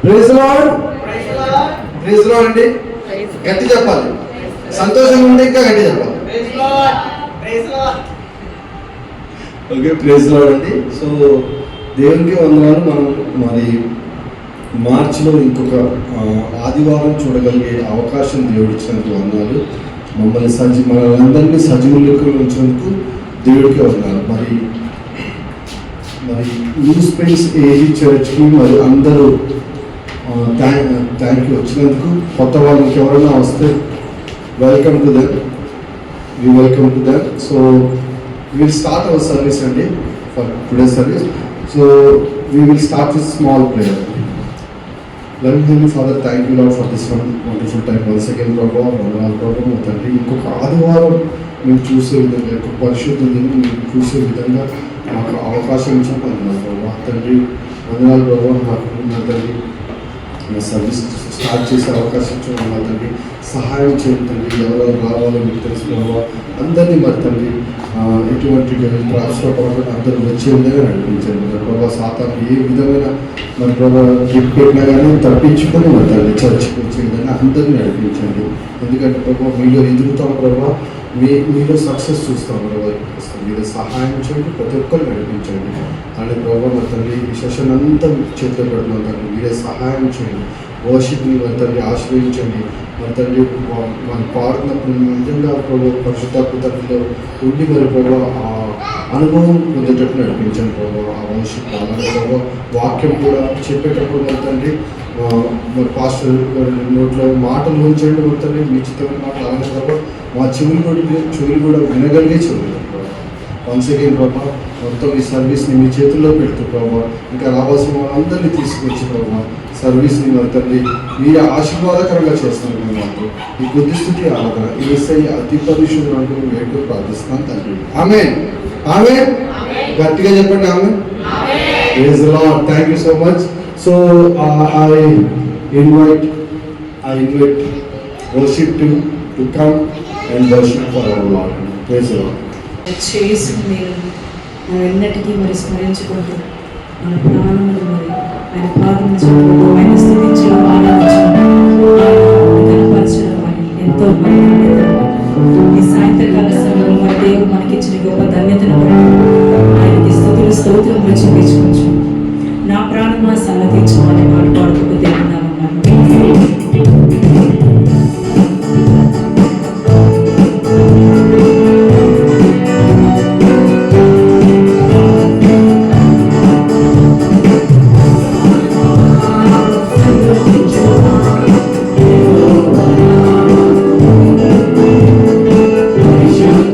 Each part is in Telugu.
ప్రైజ్ లార్డ్, ప్రైజ్ లార్డ్ అండి. గట్టి చెప్పాలి, సంతోషంగా ఉంటే ఇంకా గట్టి చెప్పాలి. ఓకే, ప్రైజ్ లార్డ్ అండి. సో దేవునికి వందనాలు. మనం మరి మార్చిలో ఇంకొక ఆదివారం చూడగలిగే అవకాశం దేవుడు ఇచ్చినందుకు వందనాలు. మనందరినీ సజీవులకు ఉంచినందుకు దేవుడికి వందనాలు. మరి న్యూ స్పేస్ ఏజీ చర్చ్కి మరి అందరూ థ్యాంక్ యూ వచ్చినందుకు. కొత్త వాళ్ళు ఇంకెవరైనా వస్తే welcome to them, we welcome to them. So will start our service అండి for today service. So we will start with small prayer. Loving Heavenly Father, thank you Lord for this one wonderful time once again, ప్రభావ వందనాలు ప్రభావ. తండ్రి ఇంకొక ఆదివారం మేము చూసే విధంగా, ఇంకొక పరిశుద్ధుని మేము చూసే విధంగా మాకు అవకాశం ఇచ్చిన వందనాలు ప్రభావ. తండ్రి వందనాలు ప్రభావ. నాకు నా తండ్రి నా సర్వీస్ స్టార్ట్ చేసే అవకాశం ఇచ్చిన వందనాలు తండ్రి. సహాయం చేయండి తండ్రి. ఎవరెవరు రావాలో మీకు తెలుసు ప్రభావ. అందరినీ మరి తండ్రి ఎటువంటి ట్రాన్స్ఫర్ పడకుండా అందరూ వచ్చే విధంగా నడిపించండి మరి ప్రభావ. సాతాను ఏ విధమైన మరి ప్రభావ గిఫ్ట్ పెట్టినా కానీ తప్పించుకొని మరి తండ్రి చర్చకు వచ్చే విధంగా అందరినీ నడిపించండి. ఎందుకంటే ప్రభావ మీలో ఎదుగుతాం ప్రభావ, మీలో సక్సెస్ చూస్తాం ప్రభావ. మీరు సహాయం చేయండి, ప్రతి ఒక్కరు నడిపించండి అని ప్రభావ. మరి తండ్రి ఈ సెషన్ అంతా చేతిలో పెడుతున్నాం తండ్రి. మీరే సహాయం చేయండి. వర్షిప్ని మరి తండ్రి ఆశ్రయించండి. మరి తండ్రి మన పాడుతున్నప్పుడు నిజంగా ప్రభావ పరిశుద్ధాత్మలో ఉండి మరి ప్రభావ ఆ అనుభవం పొందేటట్టు నడిపించండి ప్రభావ. ఆ వర్షిప్ అలాగే ప్రభావ వాక్యం కూడా చెప్పేటప్పుడు మరి తండ్రి మరి పాస్టర్ నోట్లో మాటలు ఉంచండి మరి తండ్రి. మీ చిత్తమైన మాటలు అలాగే ప్రభావ మా చెవులు కూడా వినగలిగే చెవులు వన్స్ అగైన్ ప్రభావ. మొత్తం ఈ సర్వీస్ని మీ చేతుల్లో పెడుతూ ప్రభావ. ఇంకా రావాల్సిన వాళ్ళందరినీ తీసుకొచ్చి ప్రభావ సర్వీస్ని మరి తండ్రి మీరు ఆశీర్వాదకరంగా చేస్తున్నారు. మాకు ఈ కొద్ది స్థితి ఆరాధన ఏసై అతి పరిశుద్ధుడు అంటూ వేటు ప్రార్థిస్తున్నాను తండ్రి. ఆమేన్, ఆమేన్. గట్టిగా చెప్పండి amen. Praise the lord. Thank you so much. So I invite worship to come and worship for our Lord. Praise the Lord. చేసి మీరు ఎన్నటికీ మరి స్మరించుకుంటూ మన ప్రాణములు మరి ఆయన పాదించడం, ఆయన స్థితించడం, ఆరాధించడం, కనపరచడం అని ఎంతో ఈ సాయంత్రకాల సమయంలో మన దేవుడు మనకిచ్చిన గొప్ప ధన్యతను ఆయనకి స్తుతులు స్తోత్రములు చూపించుకోవచ్చు. నా ప్రాణమా సన్నతించు అనే మాట పాడుతూ దేవుడు Shut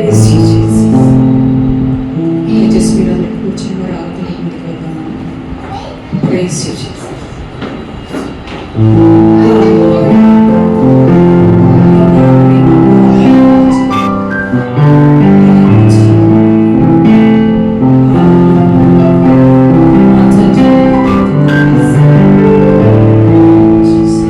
Praise you, Jesus. దయచేసి మీరందరూ కూర్చొని వారి ఆత్మీయ ముందుకు వెళ్దామని. Praise you, Jesus. Jesus.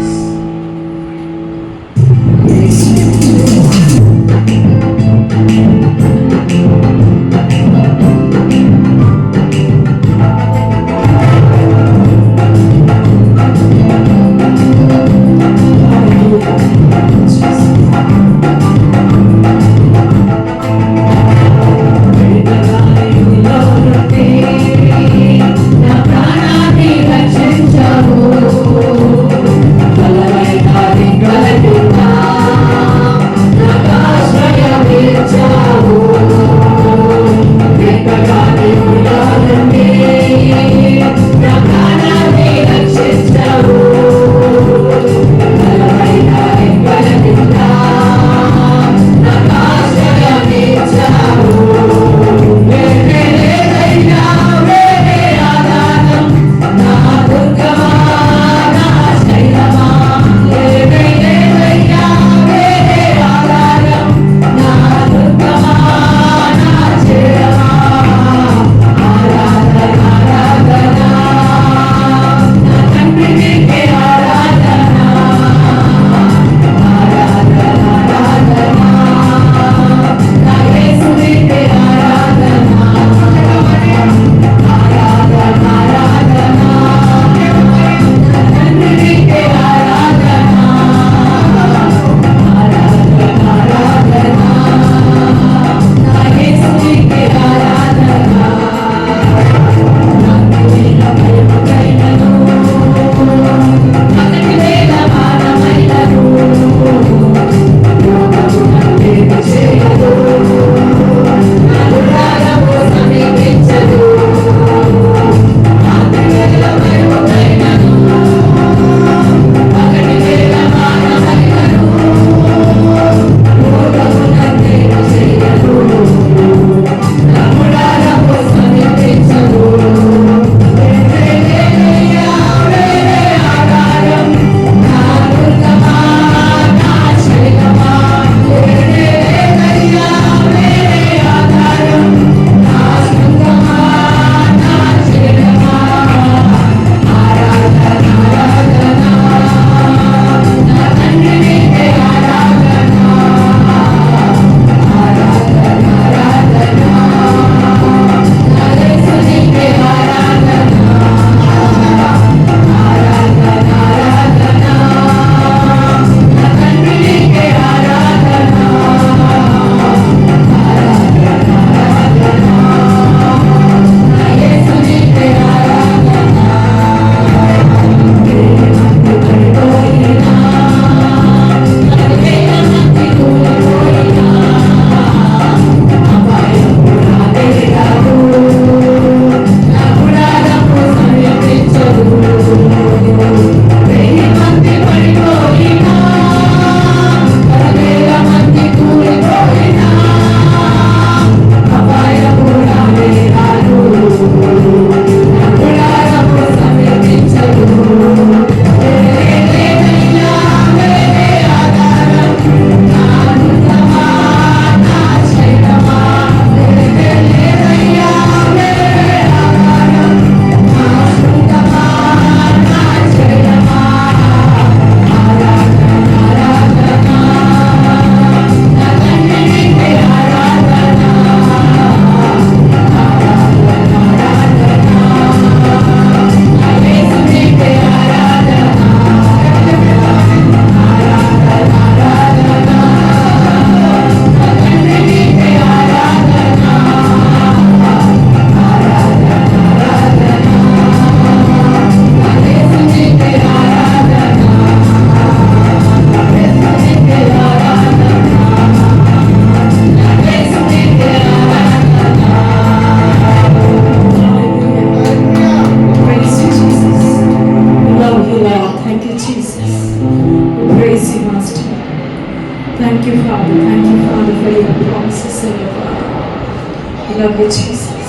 love you, Jesus.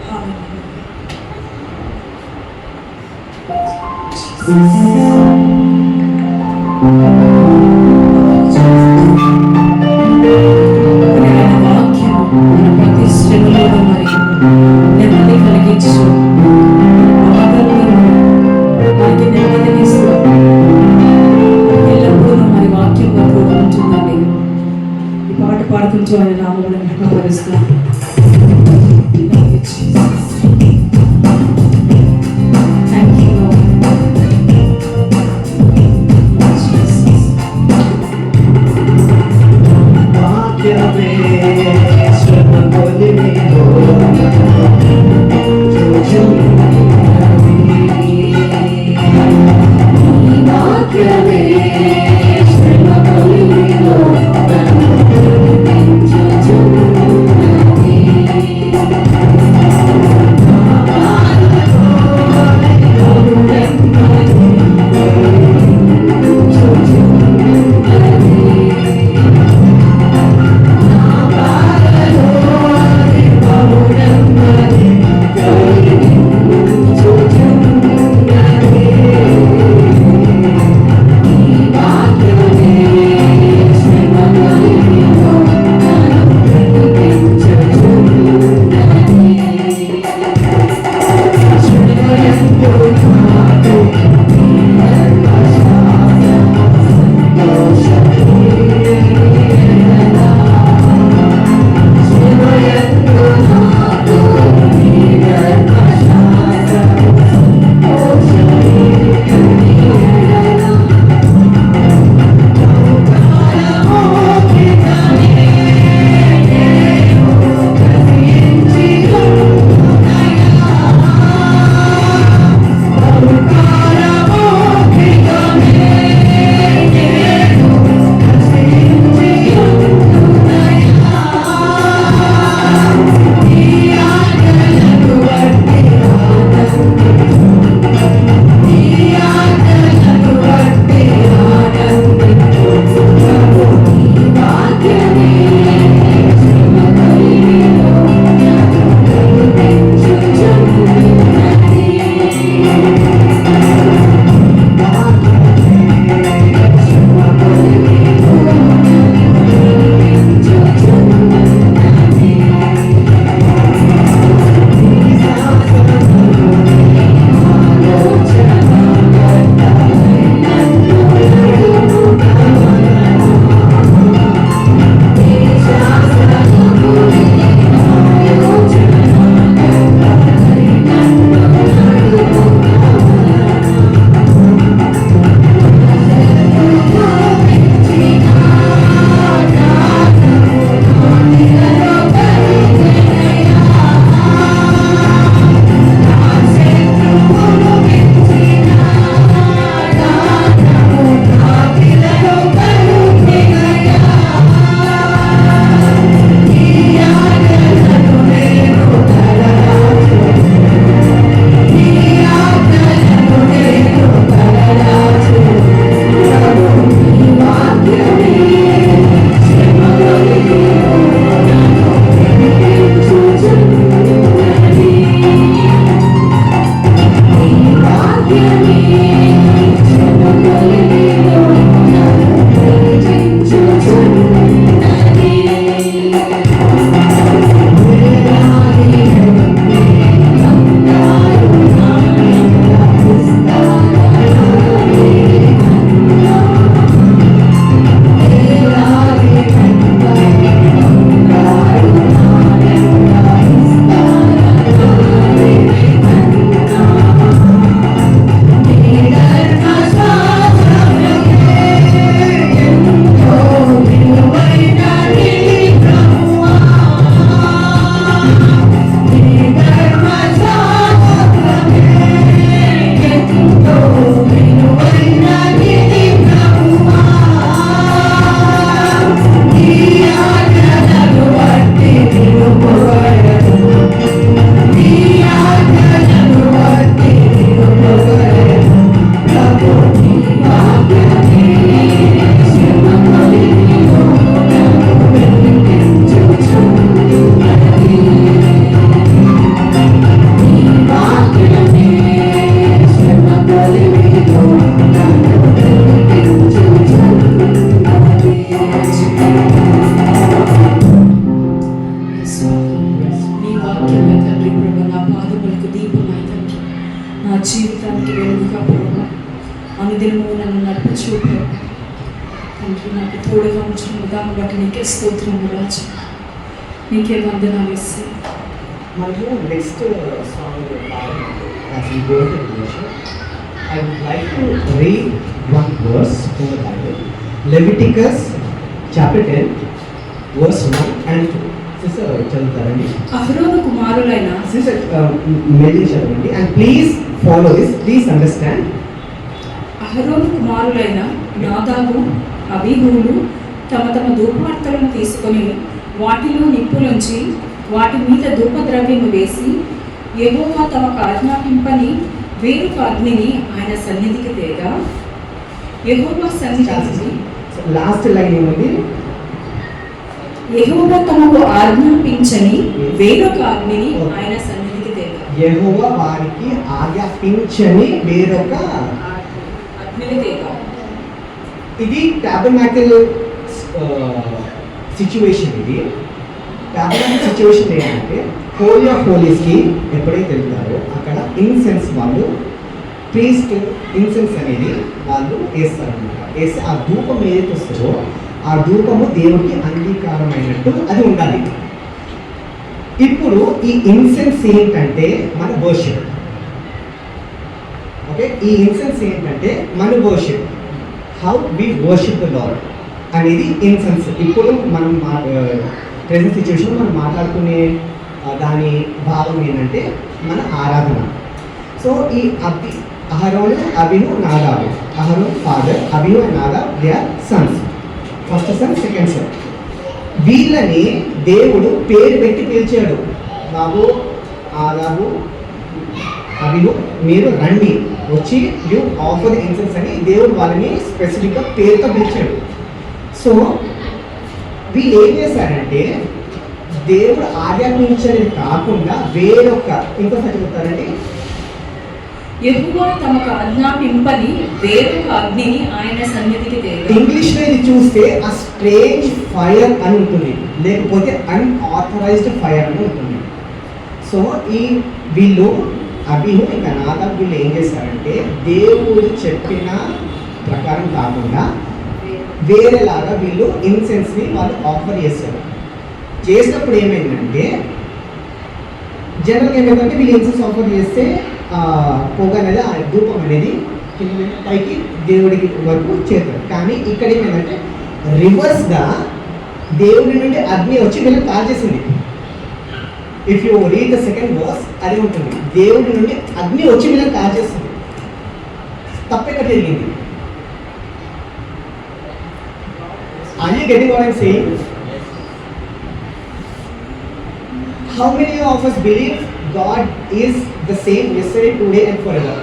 Hallelujah. మరి ఆయన వాక్యము మన ప్రతి శ్రమలోనూ మరి నెమ్మది కలిగించు, ఆదరణను మనకి నెమ్మదినిస్తూ ఎల్లప్పుడూ మరి వాక్యంగా తోడు ఉంటుందండి. ఈ పాట పాడుకుంటూ ఆయన నామమును మహిమపరుస్తాం. Thank you, Lord. Jesus. వాక్యమే శ్రమ కొలిమిలో చూచున్నది. ఈ వాక్యమే శ్రమ కొలిమిలో నన్ను చూచుచున్నది. నాకు తోడుగా ఉంచిన దాన్ని బట్టి నీకే స్తోత్రము రాజు, నీకే వందనాలు ఇస్తే. మరియు next song as we go to devotion, I would like to read one verse from the Bible, Leviticus chapter 10 verse 1 and 2. Sister చదువుతారండి. అహరోను కుమారులైన Sister మెల్లి చదవండి and please follow this, please understand. అహరోను కుమారులైన నాదాబు అబీహూలు తమ తమ ధూపార్తలను తీసుకొని వాటిలో నిప్పులుంచి వాటి మీద ధూపద్రవ్యము వేసి యెహోవా తమకు ఆజ్ఞాపింపని వేరొక అగ్నిని ఆయన సన్నిధికి తేగా యెహోవా సన్నిధి లాస్ట్ లైన్ ఏముంది? యెహోవా తమకు ఆజ్ఞాపించని వేరొక అగ్నిని ఆయన సన్నిధికి తేగా యెహోవా వారికి ఆజ్ఞాపించని వేరొక అగ్నిని తేగా. ఇది టాబర్నాకిల్ సిచ్యువేషన్. ఇది టాబర్నాకిల్ సిచ్యువేషన్ ఏంటంటే హోలీ ఆఫ్ హోలీస్కి ఎప్పుడైతే వెళ్తారో అక్కడ ఇన్సెన్స్ వాళ్ళు ప్రీస్ట్ ఇన్సెన్స్ అనేది వాళ్ళు వేస్తారనమాట. వేస్తే ఆ ధూపం ఏదైతే వస్తుందో ఆ ధూపము దేవుడికి అంగీకారమైనట్టు అది ఉండాలి. ఇప్పుడు ఈ ఇన్సెన్స్ ఏంటంటే మన వర్షిప్. ఓకే, ఈ ఇన్సెన్స్ ఏంటంటే మన worship, how we worship the lord అనేది ఇన్సెన్స్. ఇప్పుడు మనం ప్రెజెంట్ సిచ్యువేషన్ మనం మాట్లాడుకునే దాని భావం ఏంటంటే మన ఆరాధన. సో ఈ Aaron Abihu Nadab, Aaron father, Abihu and Nadab they are sons, first son second son. వీళ్ళని దేవుడు పేరు పెట్టి పిలిచాడు. బాబు ఆదాబు అబీహు మీరు రండి వచ్చి యూ ఆఫర్ ది ఇన్సెన్స్ అని దేవుడు వాళ్ళని స్పెసిఫిక్గా పేరుతో పిలిచాడు. సో వీళ్ళు ఏం చేశారంటే దేవుడు ఆజ్ఞాపించేది కాకుండా వేరొక ఇంకోసారి చెప్తారండి, యెహోవా తమకు ఆజ్ఞాపింపని వేరొక అగ్నిని ఆయన సన్నిధికి తేగా. ఇంగ్లీష్ లో ఇది చూస్తే ఆ స్ట్రేంజ్ ఫైర్ అని ఉంటుంది, లేకపోతే అన్ఆథరైజ్డ్ ఫైర్ అని ఉంటుంది. సో ఈ వీళ్ళు అబీహు ఇంకా నాదాబ్ వీళ్ళు ఏం చేశారంటే దేవుడు చెప్పిన ప్రకారం కాకుండా వేరేలాగా వీళ్ళు ఇన్సెన్స్ని వాళ్ళు ఆఫర్ చేస్తారు. చేసినప్పుడు ఏమైందంటే జనరల్గా ఏమైందంటే వీళ్ళు ఇన్సెన్స్ ఆఫర్ చేస్తే పొగ అనేది ఆ ధూపం అనేది పైకి దేవుడికి వరకు చేస్తారు. కానీ ఇక్కడ ఏమైందంటే రివర్స్గా దేవుడి నుండి అగ్ని వచ్చి వీళ్ళని కాల్ చేసింది. If you read the second verse అది ఉంటుంది, దేవుడి నుండి అగ్ని వచ్చి వీళ్ళని కాల్ చేస్తుంది. తప్పెక్కడ జరిగింది? Are you getting what I'm saying? How many of us believe God is the same yesterday, today and forever?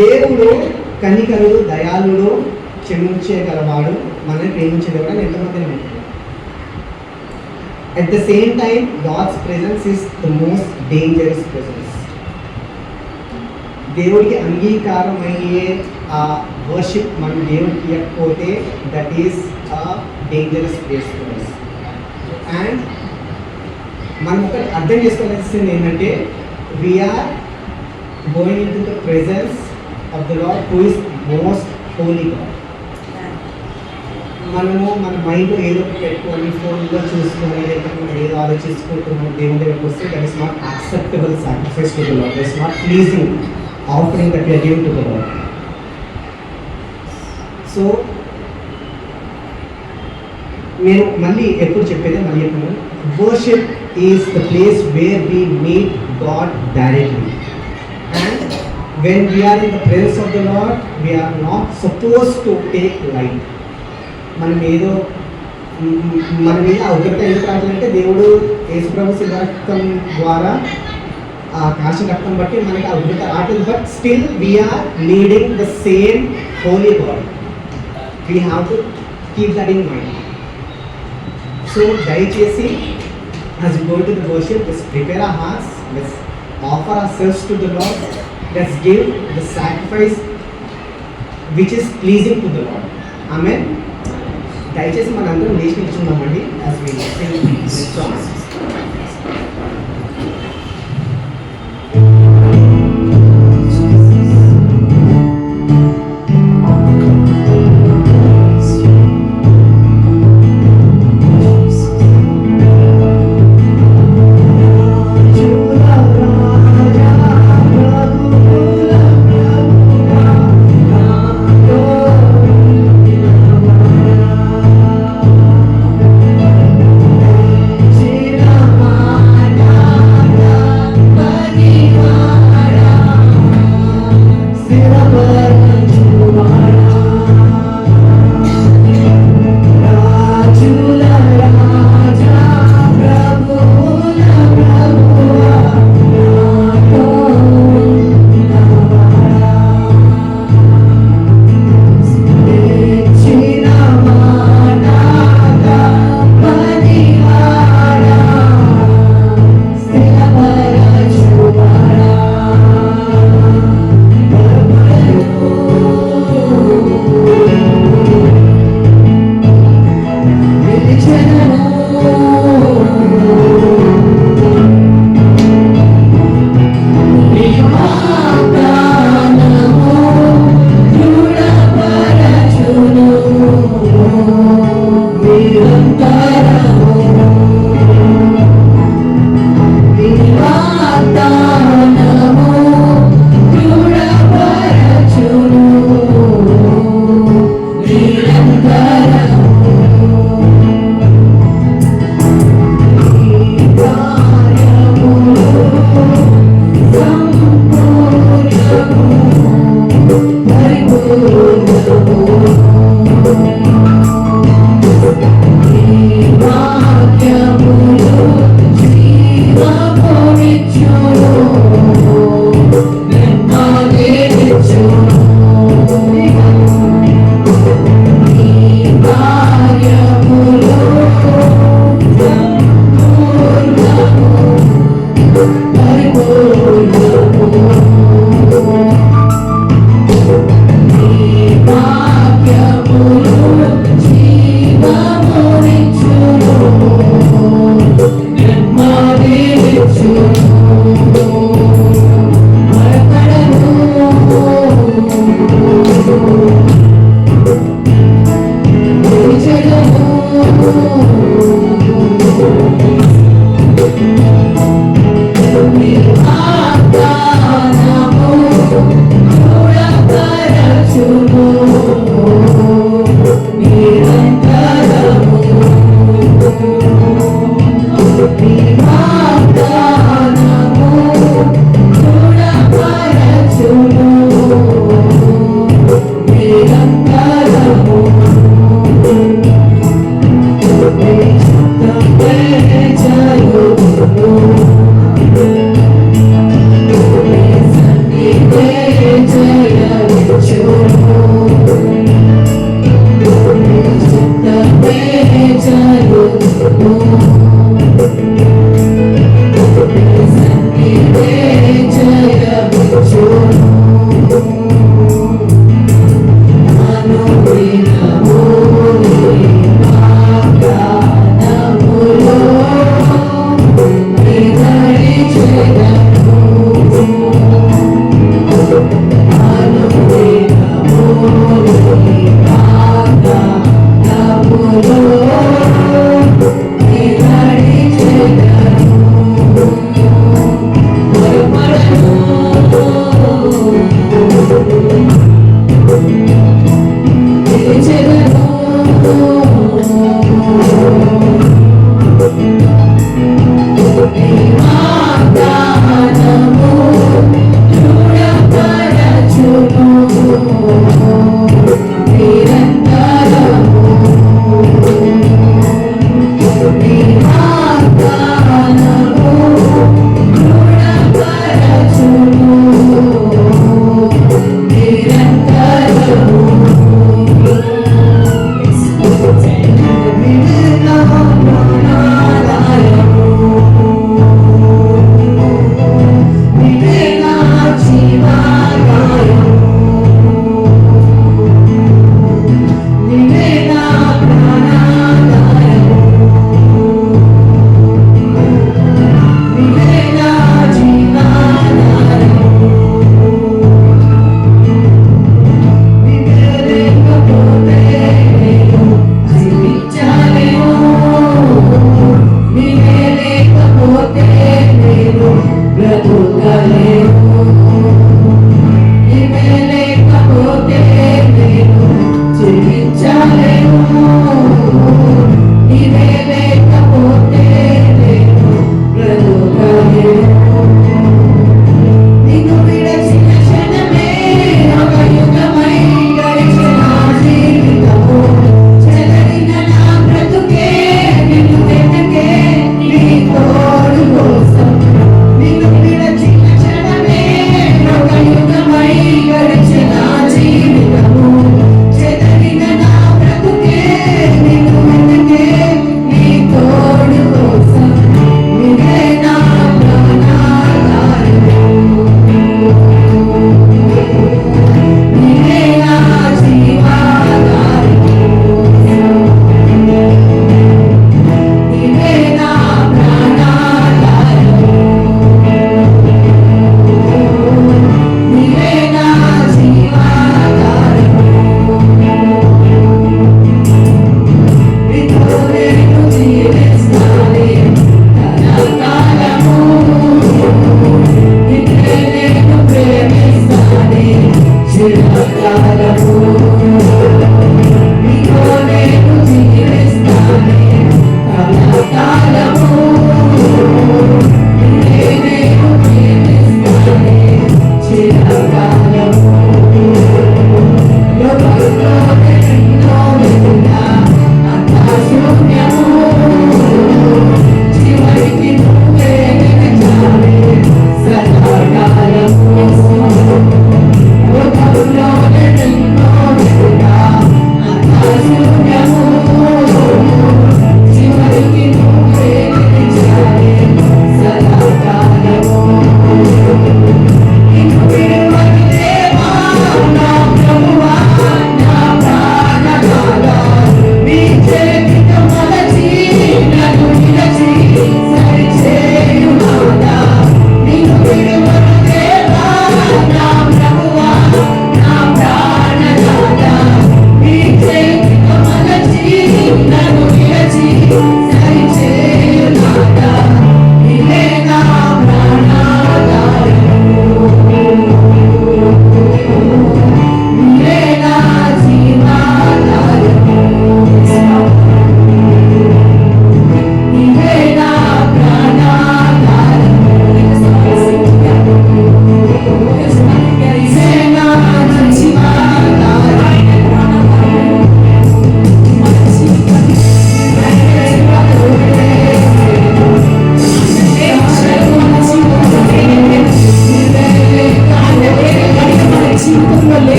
దేవుడు కనికరుడు, దయాళుడు, క్షమించగలవాడు, మనల్ని ప్రేమించేవాడు అని ఎంతమంది నమ్ముతారు? At the same time, God's presence is the most dangerous presence. దేవుడికి అంగీకారం అయ్యే ఆ వర్షిప్ మనం దేవుడికి ఇవ్వకపోతే that is a dangerous place for us. And మనం ఒకటి అర్థం చేసుకోవాల్సింది ఏంటంటే we are going into the presence of the lord who is most holy God. మనము మన మైండ్లో ఏదో ఒకటి పెట్టుకొని ఫోన్లో చూసుకొని లేకపోతే మనం ఏదో ఆలోచించుకుంటున్నాం దేవుడి దగ్గరకు వస్తే that is not acceptable sacrifice to the lord, that is not pleasing offering that we are giving to the Lord. So నేను మళ్ళీ ఎప్పుడు చెప్పేది మళ్ళీ చెప్తున్నాను, worship is the place where we meet God directly. And when we are in the presence of the lord we are not suppose to take light. మనం ఏదో మన మీద ఉగ్రత ఎందుకు రావాలంటే దేవుడు యేసుప్రభు శిలారక్తం ద్వారా ఆ కాశీ రక్తం బట్టి మనకి ఆ ఉగ్రత రావట్లేదు. But still we are needing the same holy God. We have to keep that in mind. So దయచేసి as we go to the worship, let's prepare our hearts, let's offer ourselves to the Lord, let's give the sacrifice which is pleasing to the Lord. Amen. దయచేసి మనందరం లేచి నిల్చుందామండి as we sing this song.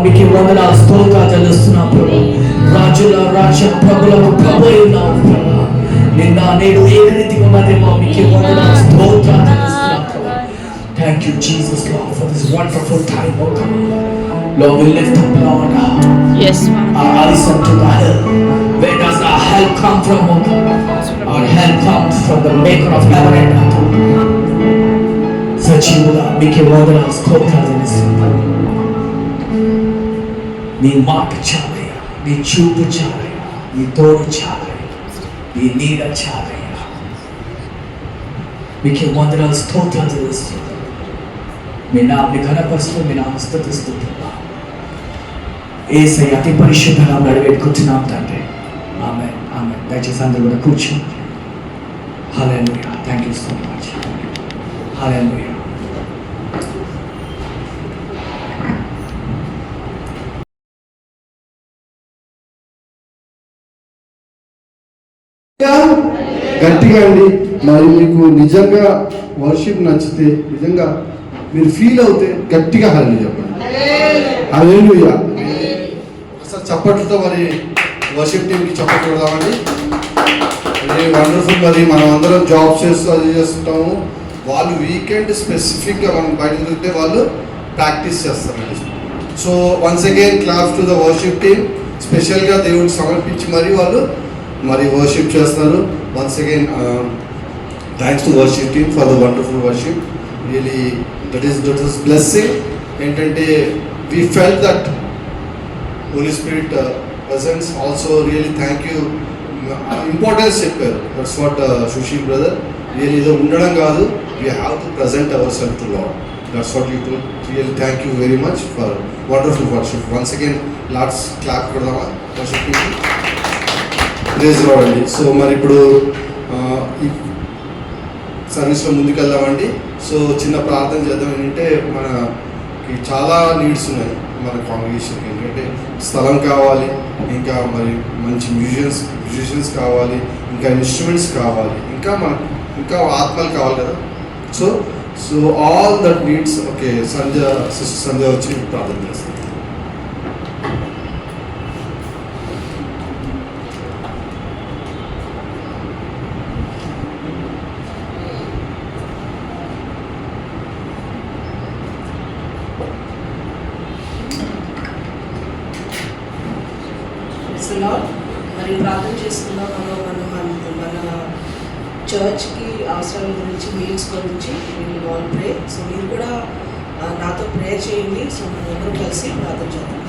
మీకు వందనాలు స్తోత్రాలు చెల్లిస్తున్నాం ప్రభు. రాజుల రాజ ప్రభులకు ప్రభు ఉన్నావు ప్రభు. నిన్న నేడు ఏకరీతిగా ఉన్నదేమో మీకు వందనాలు స్తోత్రాలు చెల్లిస్తున్నాం ప్రభు. Thank you Jesus Lord for this wonderful time, oh God. Lord, we lift up Lord Yes, our eyes unto the hill. Where does our help come from, oh God? Our help maker of heaven and earth. సజీవుడా మీకే వందనాలు స్తోత్రాలు చెల్లిస్తున్నాను. నీ మాట చాలయ్యా, నీ చూపు చాలయ్యా, నీ తోడు చాలయ్యా, నీ నీడ చాలయ్యా. మీకే వందనాలు స్తోత్రాలు చెల్లిస్తున్నాను. మీ నామని ఘనపరుస్తూ మీ నామ స్తుతిస్తున్నాను. యేసయ్య అతి పరిశుద్ధ నామములో అడిగేట్టుకుంటున్నాం తండ్రి. ఆమేన్, ఆమేన్. దయచేసి అందరూ కూడా కూర్చోండి. Hallelujah. Thank you so much. Hallelujah. గట్టిగా అండి. మరి మీకు నిజంగా వర్షిప్ నచ్చితే, నిజంగా మీరు ఫీల్ అవుతే గట్టిగా హల్లెలూయా చెప్పండి. హల్లెలూయా. ఒకసారి చప్పట్లతో మరి వర్షిప్ టీంకి చప్పట్లు కొడదామండి. Very wonderful. మరి మనం అందరం జాబ్ చేస్తూ అది చేస్తుంటాము. వాళ్ళు వీకెండ్ స్పెసిఫిక్గా మనం బయట తిరిగితే వాళ్ళు ప్రాక్టీస్ చేస్తారండి. So once again claps to the worship team. స్పెషల్గా దేవుడికి సమర్పించి మరి వాళ్ళు మరి వర్షిప్ చేస్తున్నారు. Once again thanks to worship team for the wonderful worship. Really that is blessing. ఏంటంటే we felt that holy spirit presence. Also really thank you. Importance చెప్పారు. That's what Sushil brother really ఏదో ఉండడం కాదు, we have to present ourselves to Lord. That's what you told. Really thank you very much for wonderful worship. Once again lots clap కొడదామా worship కి. Praise Lord అండి. సో మరి ఇప్పుడు ఈ సర్వీస్లో ముందుకెళ్దామండి. సో చిన్న ప్రార్థన చేద్దాం. ఏంటంటే మనకి చాలా నీడ్స్ ఉన్నాయి మన కాంగ్రిగేషన్కి. ఏంటంటే స్థలం కావాలి, ఇంకా మరి మంచి మ్యూజిషియన్స్ కావాలి, ఇంకా ఇన్స్ట్రుమెంట్స్ కావాలి, ఇంకా ఆత్మలు కావాలి కదా. So all that needs. Okay, sister Sandhya వచ్చి ప్రార్థన చేస్తాం. మరి ప్రార్థన చేసుకున్నాం. మన చర్చ్కి అవసరాల గురించి, నీడ్స్ గురించి వీళ్ళు ఆల్ ప్రే. సో మీరు కూడా నాతో ప్రేయర్ చేయండి. సో మనం అందరం కలిసి ప్రార్థన చేద్దాం.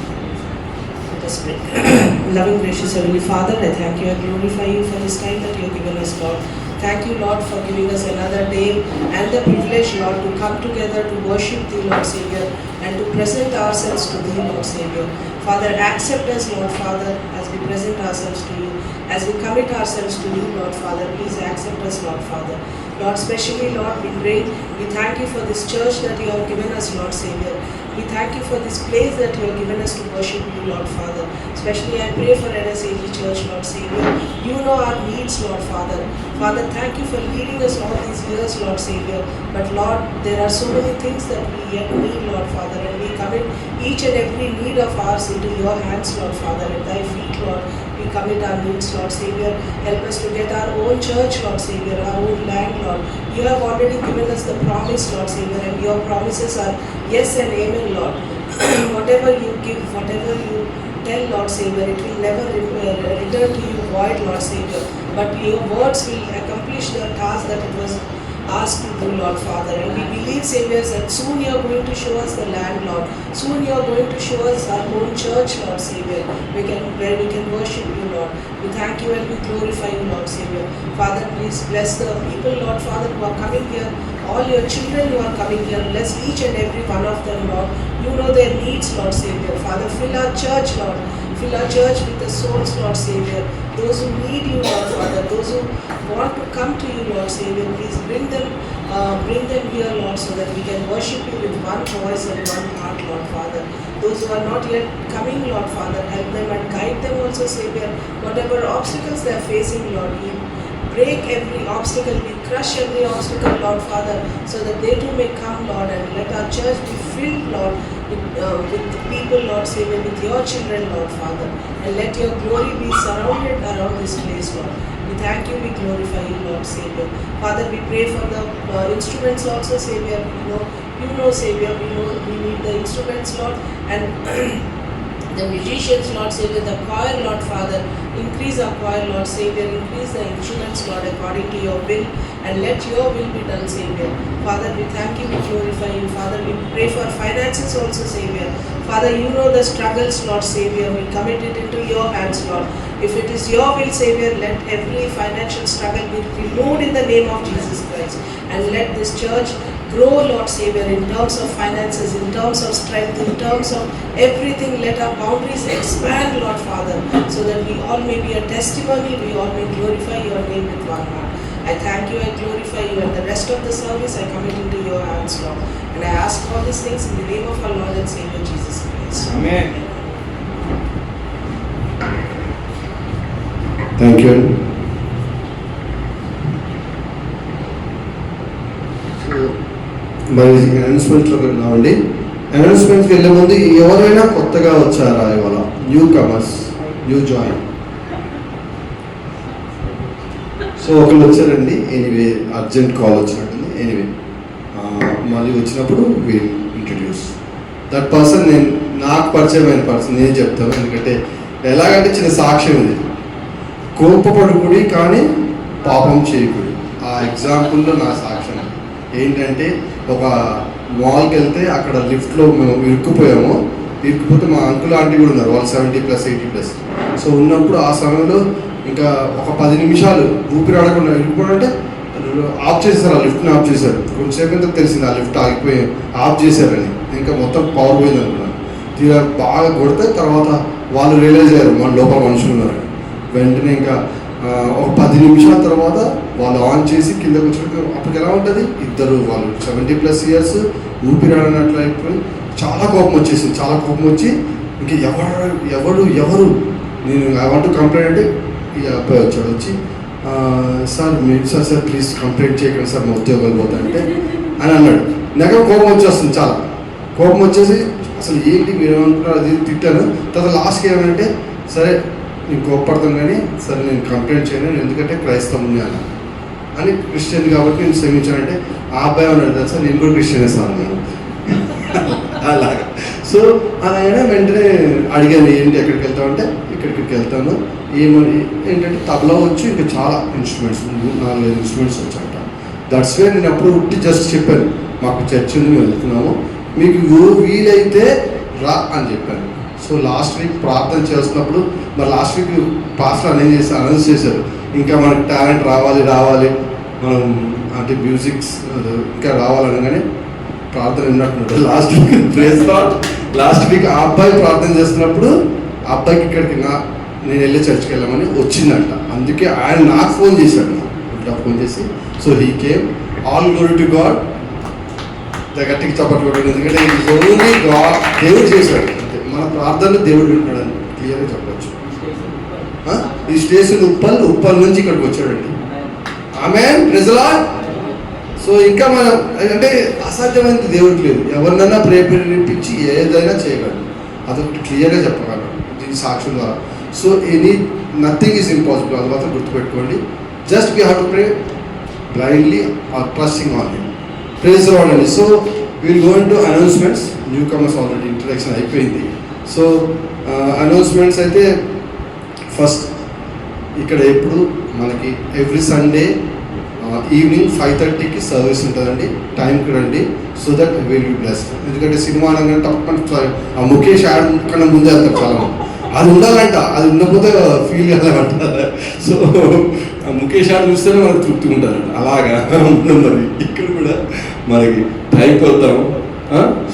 Loving gracious Heavenly Father, I thank you and glorify you for this time that you have given us, Lord. Thank you, Lord, for giving us another day and the privilege, Lord, to come together to worship Thee, Lord Savior, and to present ourselves to Thee, Lord Savior. Father, accept us, Lord Father, as we present ourselves to You, as we commit ourselves to You, Lord Father. Please accept us, Lord Father. Lord, especially, Lord, we pray, we thank You for this church that You have given us, Lord Savior. We thank You for this place that You have given us to worship You, Lord Father. Especially I pray for NSAG Church, Lord Savior. You know our needs, Lord Father. Father, thank You for leading us all these years, Lord Savior. But Lord, there are so many things that we yet need, Lord Father, and we commit each and every need of ours into Your hands, Lord Father, at Thy feet, Lord. We commit our needs, Lord Savior. Help us to get our own church, Lord Savior, our own land, Lord. You have already given us the promise, Lord Savior, and Your promises are yes and amen, Lord. Whatever You give, whatever You tell, Lord Savior, it will never return to You void, Lord Savior. But Your words will accomplish the task that it was asked to do, Lord Father. And we believe, Savior, that soon You are going to show us the land, Lord. Soon You are going to show us our own church, Lord Savior, where we can worship You, Lord. We thank You and we glorify You, Lord Savior. Father, please bless the people, Lord Father, who are coming here. All Your children who are coming here, bless each and every one of them, Lord. You know their needs, Lord Savior. Father, fill our church, Lord. Fill our church with the souls, Lord Savior. Those who need You, Lord Father. Those who want to come to You, Lord Savior. Please bring them here, Lord, so that we can worship You with one voice and one heart, Lord Father. Those who are not yet coming, Lord Father, help them and guide them also, Savior. Whatever obstacles they are facing, Lord, We break every obstacle, we crush every obstacle, Lord Father, so that they too may come, Lord, and let our church be filled, Lord, with the people, Lord Savior, with Your children, Lord Father, and let Your glory be surrounded around this place, Lord. We thank You, we glorify You, Lord Savior. Father, we pray for the instruments also, Savior. You know, Savior, we need the instruments, Lord, and the musicians, Lord Savior, the choir, Lord Father. Increase our choir, Lord Savior. Increase the instruments, Lord, according to your will. And let your will be done, Savior. Father, we thank you, we glorify you. Father, we pray for finances also, Savior. Father, you know the struggles, Lord Savior. We commit it into your hands, Lord. If it is your will, Savior, let every financial struggle be removed in the name of Jesus Christ. And let this church grow, Lord Savior, in terms of finances, in terms of strength, in terms of everything. Let our boundaries expand, Lord Father, so that we all may be a testimony, we all may glorify your name with one heart. I thank you, I glorify you, and the rest of the service I commit into your hands, Lord. And I ask all these things in the name of our Lord and Savior Jesus Christ. Amen. Thank you. మరి అనౌన్స్మెంట్లోకి వెళ్దామండి. అనౌన్స్మెంట్కి వెళ్ళే ముందు ఎవరైనా కొత్తగా వచ్చారా ఇవాళ? New comers, new join. So ఒకళ్ళు వచ్చారండి. ఎనీవే అర్జెంట్ కాల్ వచ్చినట్టుంది. ఎనీవే మళ్ళీ వచ్చినప్పుడు వీల్ ఇంట్రడ్యూస్ దట్ పర్సన్. నేను నాకు పరిచయమైన పర్సన్ నేను చెప్తాను, ఎందుకంటే ఎలాగంటే చిన్న సాక్ష్యం ఇది. కోపపడుకుడి కానీ పాపం చేయకుడి. ఆ ఎగ్జాంపుల్లో నా సాక్ష్యం ఏంటంటే, ఒక మాల్కి వెళ్తే అక్కడ లిఫ్ట్లో మేము ఇరుక్కుపోతే మా అంకుల్ ఆంటీ కూడా ఉన్నారు, వాళ్ళు 70+, 80+. సో ఉన్నప్పుడు ఆ సమయంలో ఇంకా ఒక 10 నిమిషాలు ఊపిరి ఆడకుండా ఇరుక్కుపోవడంటే ఆఫ్ చేసేసారు, ఆ లిఫ్ట్ని ఆఫ్ చేశారు. కొంచెంసేపు ఇంత తెలిసింది ఆ లిఫ్ట్ ఆగిపోయి ఆఫ్ చేశారని. ఇంకా మొత్తం పవర్ పోయింది అనుకున్నాను. తీరా బాగా కొడితే తర్వాత వాళ్ళు రియలైజ్ అయ్యారు మన లోపల మనుషులు ఉన్నారు. వెంటనే ఇంకా ఒక 10 నిమిషాల తర్వాత వాళ్ళు ఆన్ చేసి కిందకు వచ్చినప్పుడు అప్పటికి ఎలా ఉంటుంది, ఇద్దరు వాళ్ళు 70+ ఇయర్స్ ఊపిరి ఆడినట్లు అయిపోయి చాలా కోపం వచ్చేసింది. చాలా కోపం వచ్చి ఇంక ఎవరు నేను ఐ వాంట్ టు కంప్లైంట్ అంటే ఈ అబ్బాయి వచ్చాడు. వచ్చి సార్ మీరు సార్ ప్లీజ్ కంప్లైంట్ చేయకండి సార్, మా ఉద్యోగాలు పోతాయంటే అని అన్నాడు. నాకు కోపం వచ్చేస్తుంది, చాలా కోపం వచ్చేసి అసలు ఏంటి మీరు ఏమనుకున్నారు అది తిట్టాను. తర్వాత లాస్ట్కి ఏమంటే సరే నేను కోప్పడతాను కానీ సరే నేను కంప్లైంట్ చేయను, ఎందుకంటే క్రైస్తవుని అని క్రిస్టియన్ కాబట్టి నేను క్షమించానంటే ఆ అబ్బాయి అన్నాడు తెలుసా, నేను కూడా క్రిస్టియనే సార్ నేను అలాగా. సో అలాగైనా వెంటనే అడిగాను ఏంటి ఎక్కడికి వెళ్తామంటే ఇక్కడికి వెళ్తాను. ఏమని ఏంటంటే తబలా వచ్చి ఇంకా చాలా ఇన్స్ట్రుమెంట్స్ 4-5 ఇన్స్ట్రుమెంట్స్ వచ్చాట. దట్స్ వే నేను అప్పుడు ఉట్టి జస్ట్ చెప్పాను, మాకు చర్చ్ ఉంది మేము వెళ్తున్నాము, మీకు వీలైతే రా అని చెప్పాను. సో లాస్ట్ వీక్ ప్రార్థన చేస్తున్నప్పుడు మరి లాస్ట్ వీక్ పాస్టర్ అనౌన్స్ చేశారు, ఇంకా మనకు టాలెంట్ రావాలి మనం అంటే మ్యూజిక్స్ ఇంకా రావాలనగానే ప్రార్థన విన్నట్టున్నాడు. లాస్ట్ వీక్ ఆ అబ్బాయి ప్రార్థన చేస్తున్నప్పుడు ఆ అబ్బాయికి ఇక్కడికి నేను వెళ్ళి చర్చ్కి వెళ్ళామని వచ్చిందంట. అందుకే ఆయన నాకు ఫోన్ చేశాడు, ఫోన్ చేసి so he came. All glory to God. గట్టికి చప్పట్లు కొట్టాడు, ఎందుకంటే ఓన్లీ గాడ్, దేవుడు చేశాడు. మన ప్రార్థనలు దేవుడు వింటాడని క్లియర్గా చెప్పచ్చు. ఈ స్టేషన్ ఉప్పల్ నుంచి ఇక్కడికి వచ్చాడండి. ఆమేన్, ప్రైజ్ ది లార్డ్. సో ఇంకా మనం అంటే అసాధ్యమైనది దేవుడికి లేదు. ఎవరినైనా ప్రేరేపించి ఏదైనా చేయగలడు, అదొకటి క్లియర్గా చెప్పగలడు దీని సాక్షుల ద్వారా. సో నథింగ్ ఈజ్ ఇంపాసిబుల్, అది మాత్రం గుర్తుపెట్టుకోండి. Just we have to pray blindly or trusting on him. Praise the lord అండి. So we'll go into announcements. New comers already introduction అయిపోయింది. సో అనౌన్స్మెంట్స్ అయితే ఫస్ట్ ఇక్కడ ఎప్పుడు మనకి ఎవ్రీ సండే ఈవినింగ్ 5:30కి సర్వీస్ ఉంటుందండి. టైంకి రండి, so that will be blessed. ఎందుకంటే సినిమా అనగానే తప్పకుండా ఆ ముఖేష్ యాడ్ కన్నా ముందే వెళ్తారు చాలా మంది. అది ఉండాలంట, అది ఉండకపోతే ఫీల్ కావాలంట. సో ఆ ముఖేష్ యాడ్ చూస్తేనే మనకు తృప్తి ఉంటారంట. అలాగా ఉండదు. మరి ఇక్కడ కూడా మనకి టైంకి వద్దాం,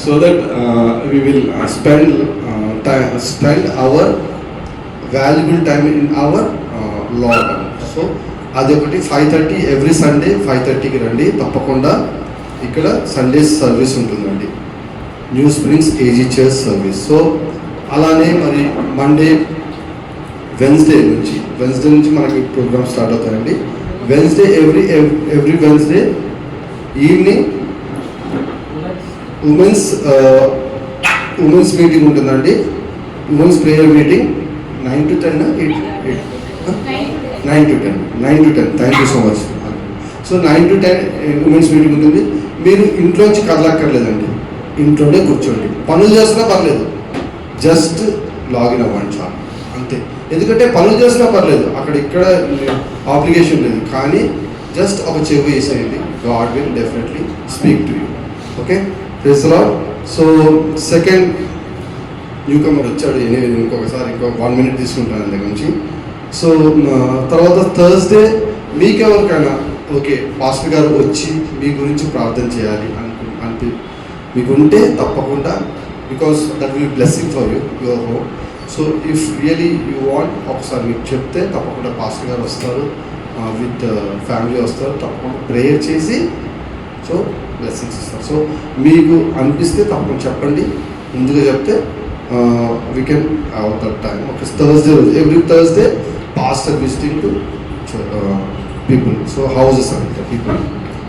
so that we will spend our valuable time in our Lord. So అదొకటి 5:30 ఎవ్రీ సండే 5:30కి రండి తప్పకుండా. ఇక్కడ సండే సర్వీస్ ఉంటుందండి, New Springs AG church service. So అలానే మరి మండే వెన్స్డే నుంచి మనకి ప్రోగ్రామ్ స్టార్ట్ అవుతాయండి. Wednesday every Wednesday evening women's meeting ఉంటుందండి. Women's prayer meeting 9 to 10 9 to 10. Thank you so much. So 9 to 10 women's meeting ఉంటుంది. మీరు ఇంట్లోంచి కదలక్కర్లేదండి, ఇంట్లోనే కూర్చోండి. పనులు చేస్తున్నా పర్లేదు, జస్ట్ లాగిన్ అవ్వండి చాలు, అంతే. ఎందుకంటే పనులు చేసినా పర్లేదు, అక్కడ ఇక్కడ ఆబ్లిగేషన్ లేదు, కానీ జస్ట్ ఒక చెవి వేసేయండి, God will definitely speak to you. Okay, praise the lord. So second newcomer వచ్చాడు, ఇంకొకసారి 1 minute తీసుకుంటాను దగ్గర నుంచి. సో తర్వాత థర్స్డే మీకెవరికైనా ఓకే పాస్టర్ గారు వచ్చి మీ గురించి ప్రార్థన చేయాలి అంటే మీకుంటే తప్పకుండా, because that will blessing for you your home. So if really you want ఒకసారి మీకు చెప్తే తప్పకుండా పాస్టర్ గారు వస్తారు, విత్ ఫ్యామిలీ వస్తారు, తప్పకుండా ప్రేయర్ చేసి సో బ్లెస్సింగ్స్ ఇస్తారు. సో మీకు అనిపిస్తే తప్పకుండా చెప్పండి, ముందుగా చెప్తే we can have that time. Okay, Thursday రోజు every Thursday pastor visiting to people, so houses అంటే people.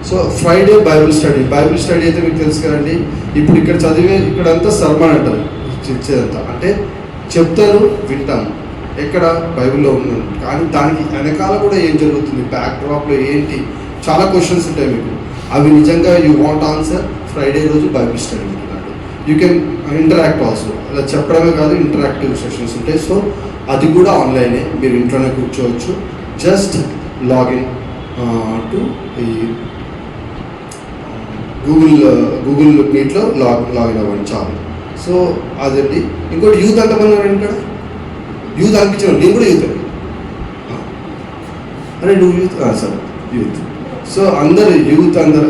So Friday Bible study అయితే మీకు తెలుసు కదండి. ఇప్పుడు ఇక్కడ చదివే ఇక్కడంతా సర్మన్ అంటారు, ఇచ్చేదంతా అంటే చెప్తారు, వింటాము, ఎక్కడ బైబిల్లో ఉన్నాను, కానీ దానికి వెనకాల కూడా ఏం జరుగుతుంది, బ్యాక్ డ్రాప్లో ఏంటి, చాలా క్వశ్చన్స్ ఉంటాయి మీకు. అవి నిజంగా యూ వాంట్ ఆన్సర్, ఫ్రైడే రోజు బైబిల్ స్టడీ ఉంటుందండి. యూ కెన్ ఇంటరాక్ట్ ఆల్సో, అలా చెప్పడమే కాదు ఇంటరాక్టివ్ సెషన్స్ ఉంటాయి. సో అది కూడా ఆన్లైనే, మీరు ఇంట్లోనే కూర్చోవచ్చు. జస్ట్ లాగిన్ టు ఈ గూగుల్ మీట్లో లాగిన్ అవ్వండి చాలు. సో అదండి. ఇంకోటి యూత్ ఎంతమంది ఉన్నారండి ఇక్కడ? యూత్ అనిపించాను, నేను కూడా యూత్ అండి. అరే నువ్వు యూత్ సార్ యూత్. సో అందరు యూత్, అందరు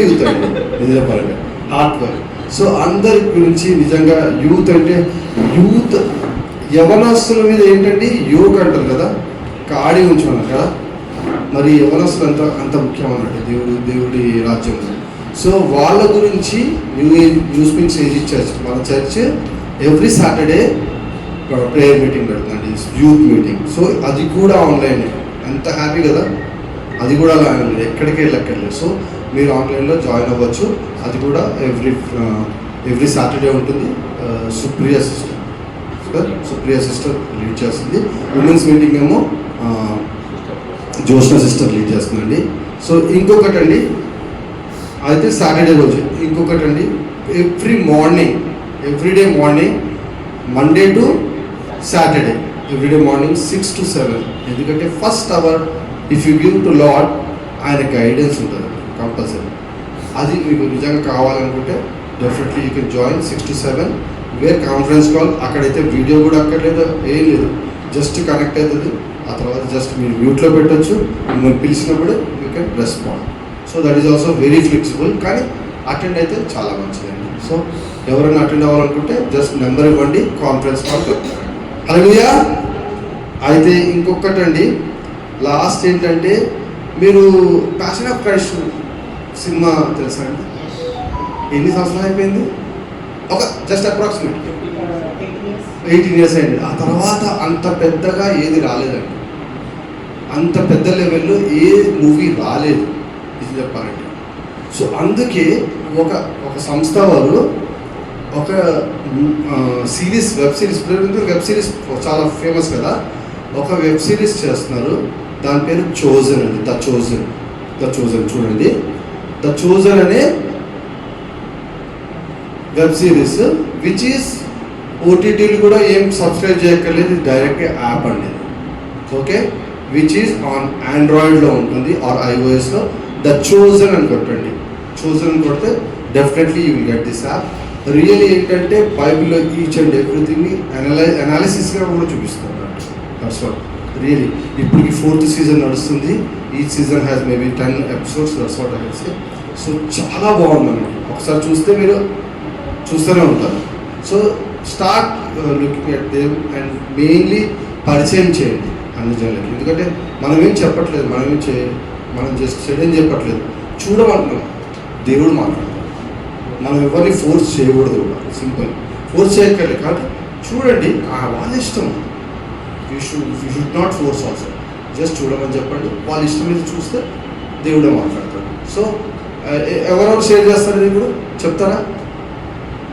యూత్ అండి నిజపరంగా హార్ట్ వర్క్. సో అందరి గురించి నిజంగా యూత్ అంటే యూత్ యవనస్తుల మీద ఏంటండి యోగ అంటారు కదా, కాడి ఉంచుకున్నారు కదా, మరి యవనస్తులు అంత ముఖ్యం అన్నట్టు దేవుడి రాజ్యంలో. సో వాళ్ళ గురించి న్యూ స్ప్రింగ్స్ ఏజీ చర్చ్, మన church every Saturday prayer meeting పెడుతుందండి, యూత్ మీటింగ్. సో అది కూడా ఆన్లైన్, ఎంత హ్యాపీ కదా, అది కూడా అలా ఎక్కడికి వెళ్ళక్కర్లేదు. సో మీరు ఆన్లైన్లో జాయిన్ అవ్వచ్చు. అది కూడా ఎవ్రీ సాటర్డే ఉంటుంది. సుప్రియ సిస్టర్ లీడ్ చేస్తుంది. ఉమెన్స్ మీటింగ్ ఏమో జోష్నా సిస్టర్ లీడ్ చేస్తుందండి. సో ఇంకొకటండి, అయితే సాటర్డే రోజు ఇంకొకటండి, everyday morning Monday to Saturday everyday morning 6 to 7. ఎందుకంటే first hour if you give to lord, ఆయన గైడెన్స్ ఉంటుంది కంపల్సరీ. అది మీకు నిజంగా కావాలనుకుంటే definitely you can join 6 to 7. Where conference call, అక్కడైతే వీడియో కూడా అక్కర్లేదు, ఏం లేదు, జస్ట్ కనెక్ట్ అవుతుంది. ఆ తర్వాత జస్ట్ మీరు మ్యూట్లో పెట్టచ్చు, మిమ్మల్ని పిలిచినప్పుడు you can respond. So that is also very flexible, కానీ అటెండ్ అయితే చాలా మంచిదండి. సో ఎవరైనా అటెండ్ అవ్వాలనుకుంటే జస్ట్ నెంబర్ ఇవ్వండి, కాన్ఫరెన్స్ కాల్ చెప్తారండి. హల్లెలూయా. అయితే ఇంకొకటండి, లాస్ట్ ఏంటంటే మీరు ప్యాషన్ ఆఫ్ క్రైస్ట్ సినిమా తెలుసా అండి? ఎన్ని సంవత్సరాలు అయిపోయింది? ఒక జస్ట్ అప్రాక్సిమేట్ 18 years అయింది. ఆ తర్వాత అంత పెద్దగా ఏది రాలేదండి, అంత పెద్ద లెవెల్లో ఏ మూవీ రాలేదు ఇది చెప్పాలంటే. సో అందుకే ఒక సంస్థ వాళ్ళు ఒక సిరీస్, వెబ్ సిరీస్ చాలా ఫేమస్ కదా, ఒక వెబ్ సిరీస్ చేస్తున్నారు. దాని పేరు చోజన్ అండి, ద చోజన్ చూడండి. ద చోజన్ అనే వెబ్ సిరీస్ విచ్ ఈస్ ఓటీటీలు కూడా ఏం సబ్స్క్రైబ్ చేయక్కర్లేదు, డైరెక్ట్ యాప్ అండి. ఓకే, విచ్ ఈస్ ఆన్ ఆండ్రాయిడ్లో ఉంటుంది ఆర్ iOSలో. ద చోజన్ అని కొట్టండి, చోజన్ అని కొడితే definitely you will get this app. Really ఏంటంటే బైబిల్లో ఈచ్ అండ్ ఎవ్రీథింగ్ని అనాలిసిస్గా కూడా చూపిస్తారు. That's what really. ఇప్పటికి 4th season నడుస్తుంది. Each season has maybe 10 episodes. That's what I can say. So చాలా బాగుందండి, ఒకసారి చూస్తే మీరు చూస్తూనే ఉంటారు. So start looking at them and mainly పరిచయం చేయండి అన్ని జనులకి. ఎందుకంటే మనం ఏం చెప్పట్లేదు, మనం జస్ట్ చెడేం చెప్పట్లేదు, చూడమంటున్నాం, దేవుడు మాట్లాడతాం. మనం ఎవరిని ఫోర్స్ చేయకూడదు కూడా, సింపుల్ ఫోర్స్ చేయక్కర్లేదు. కాబట్టి చూడండి, వాళ్ళ ఇష్టం. You should not force also, just చూడమని చెప్పండి. వాళ్ళ ఇష్టం మీద చూస్తే దేవుడే మాట్లాడతాడు. సో ఎవరెవరు షేర్ చేస్తారు, ఇప్పుడు చెప్తారా?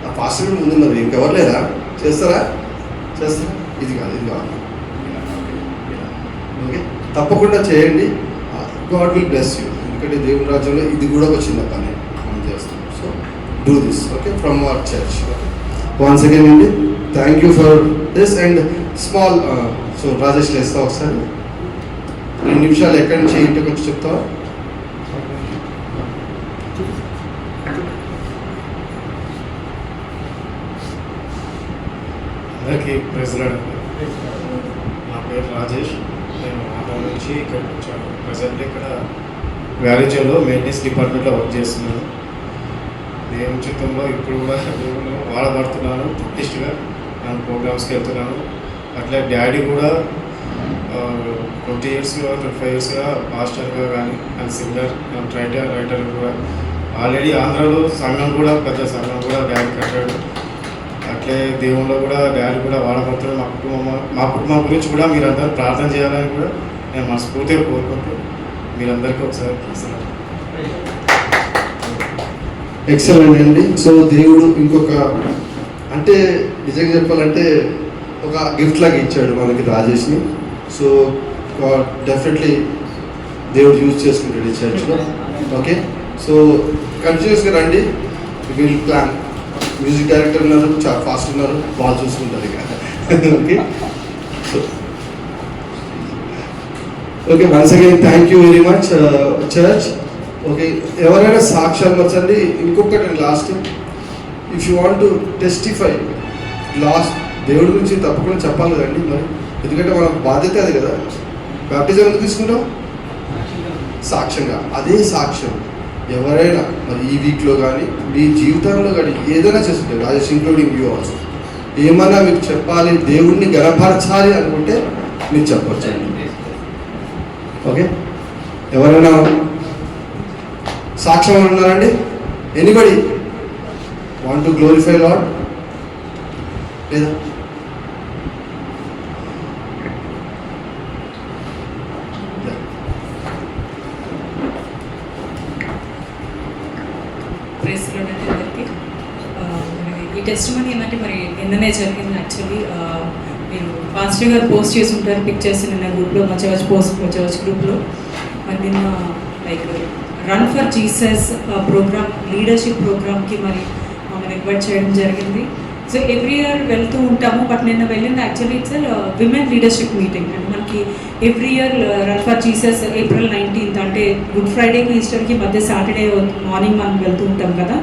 ఆ పాస్టర్ ముందున్నారు, ఇంకెవరు లేదా? చేస్తారా? ఇది కాదు. ఓకే, తప్పకుండా చేయండి. God will bless you. ఎందుకంటే దేవుని రాజ్యంలో ఇది కూడా ఒక చిన్న పని మనం చేస్తాం. So do this, okay, from our church. Okay, once again అండి, thank you for this. And small so Rajesh లేస్తావు ఒకసారి 2 నిమిషాలు ఎక్కడి నుంచి ఇంటికి వచ్చి చెప్తావా? అందరికీ ప్రెసిడెంట్, నా పేరు రాజేష్. నేను ఆంధ్ర నుంచి ఇక్కడికి వచ్చాను. ప్రజెంట్ ఇక్కడ వ్యారేజంలో మెయింటెనెన్స్ డిపార్ట్మెంట్లో వర్క్ చేస్తున్నాను. దేవుని చిత్తంలో ఇప్పుడు కూడా దేవుని వాడబడుతున్నాను. ప్రతిష్ఠగా నేను ప్రోగ్రామ్స్కి వెళ్తున్నాను. అట్లా డాడీ కూడా 20 ఇయర్స్గా 25 ఇయర్స్గా పాస్టర్గా కానీ అండ్ సింగర్ అండ్ రైటర్ కూడా ఆల్రెడీ ఆంధ్రాలో సంఘం కూడా పెద్ద సంఘం కూడా డాడీ కట్టాడు. అట్లే దేవుళ్ళు కూడా డాడీ కూడా వాడబడుతున్నాడు. మా కుటుంబం గురించి కూడా మీరందరూ ప్రార్థన చేయాలని కూడా నేను మనస్ఫూర్తిగా కోరుకుంటూ మీరందరికీ ఒకసారి ఎక్సలెంట్ అండి. సో దేవుడు ఇంకొక అంటే నిజంగా చెప్పాలంటే ఒక గిఫ్ట్ లాగా ఇచ్చాడు మనకి రాజేష్ని. సో డెఫినెట్లీ దేవుడు యూజ్ చేసుకుంటాడు ఈ చర్చ్లో. ఓకే, సో కంటిన్యూస్గా రండి. Will plan. మ్యూజిక్ డైరెక్టర్ ఉన్నారు, చాలా ఫాస్ట్ ఉన్నారు, బాగా చూసుకుంటారు ఇక. Okay, so okay, once again thank you very much church. Okay, ఎవరైనా సాక్ష్యాలు వచ్చండి. ఇంకొకటి last, if you want to testify last దేవుడి గురించి తప్పకుండా చెప్పాలి కదండి మరి, ఎందుకంటే మన బాధ్యత అది కదా. బ్యాప్టిజం ఎందుకు తీసుకుంటాం? సాక్ష్యంగా. అదే సాక్ష్యం ఎవరైనా మరి ఈ వీక్లో కానీ మీ జీవితంలో కానీ ఏదైనా చేస్తుంటారు, రాజేష్ ఇంక్లూడింగ్ యూ ఆల్సో, ఏమన్నా మీకు చెప్పాలి, దేవుడిని గణపరచాలి అనుకుంటే మీరు చెప్పొచ్చండి. ఓకే, ఎవరైనా సాక్ష్యం ఉన్నారండి? Anybody want to glorify lord? లేదా? ఈ టెస్ట్ మనీ ఏంటంటే మరి నిన్ననే జరిగింది. యాక్చువల్లీ మీరు పాస్టర్ గారు పోస్ట్ చేసి ఉంటారు పిక్చర్స్ నిన్న గ్రూప్లో, మా చర్చ్ గ్రూప్లో. మరి నిన్న like run for Jesus program, leadership ప్రోగ్రామ్కి మరి మమ్మల్ని ఇన్వైట్ చేయడం జరిగింది. సో ఎవ్రీ ఇయర్ వెళ్తూ ఉంటాము, బట్ నిన్న వెళ్ళింది actually it's women leadership meeting. And మనకి every year run for Jesus April 19th అంటే గుడ్ ఫ్రైడేకి ఈస్టర్కి మధ్య సాటర్డే మార్నింగ్ మనం వెళ్తూ ఉంటాం కదా.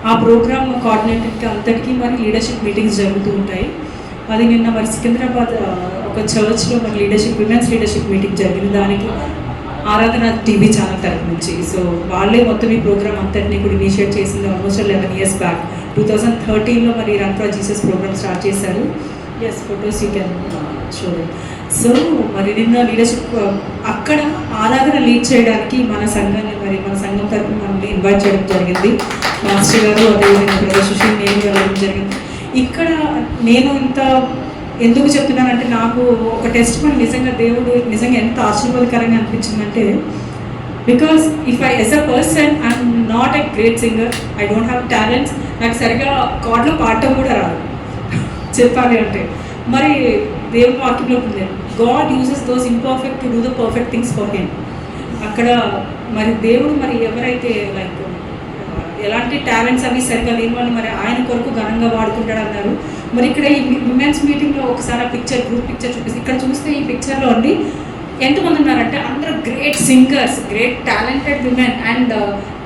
ఆ ప్రోగ్రామ్ కోఆర్డినేటర్కి అంతటికీ మరి లీడర్షిప్ మీటింగ్స్ జరుగుతూ ఉంటాయి. అది నిన్న మరి సికింద్రాబాద్ ఒక చర్చ్లో మరి విమెన్స్ లీడర్షిప్ మీటింగ్ జరిగింది. దానికి ఆరాధన టీవీ ఛానల్ తరఫు నుంచి. సో వాళ్ళే మొత్తం ఈ ప్రోగ్రామ్ అంతటినీ కూడా ఇనిషియేట్ చేసింది ఆల్మోస్ట్ 11 years బ్యాక్. 2013లో మరి run for Jesus program start చేశారు. Yes, photos you can show. So మరి నిన్న లీడర్షిప్ అక్కడ ఆరాధన లీడ్ చేయడానికి మన సంఘం తరఫున మనల్ని ఇన్వైట్ చేయడం జరిగింది. మాస్టర్ గారు అదేవిధంగా బ్రదర్ సుశీల్, నేను వెళ్ళడం జరిగింది. ఇక్కడ నేను ఇంత ఎందుకు చెప్తున్నానంటే నాకు ఒక టెస్ట్ మనీ నిజంగా దేవుడు నిజంగా ఎంత ఆశీర్వాదకరంగా అనిపించిందంటే, because if as a person I'm not a great singer, I don't have talents, నాకు సరిగా కార్డ్లో పాడటం కూడా రాదు చెప్పాలి అంటే. మరి దేవుని వాక్యంలో ఉంది, God uses those imperfect to do the perfect things for him. అక్కడ మరి దేవుడు మరి ఎవరైతే లైక్ ఎలాంటి టాలెంట్స్ అవి సరిగ్గా లేని వాళ్ళు మరి ఆయన కొరకు ఘనంగా వాడుకుంటాడు అన్నారు. మరి ఇక్కడ ఈ విమెన్స్ మీటింగ్లో ఒకసారి ఆ గ్రూప్ పిక్చర్ చూపిస్తే, ఇక్కడ చూస్తే ఈ పిక్చర్లో అండి ఎంతమంది ఉన్నారంటే అందరూ great singers, great talented women. And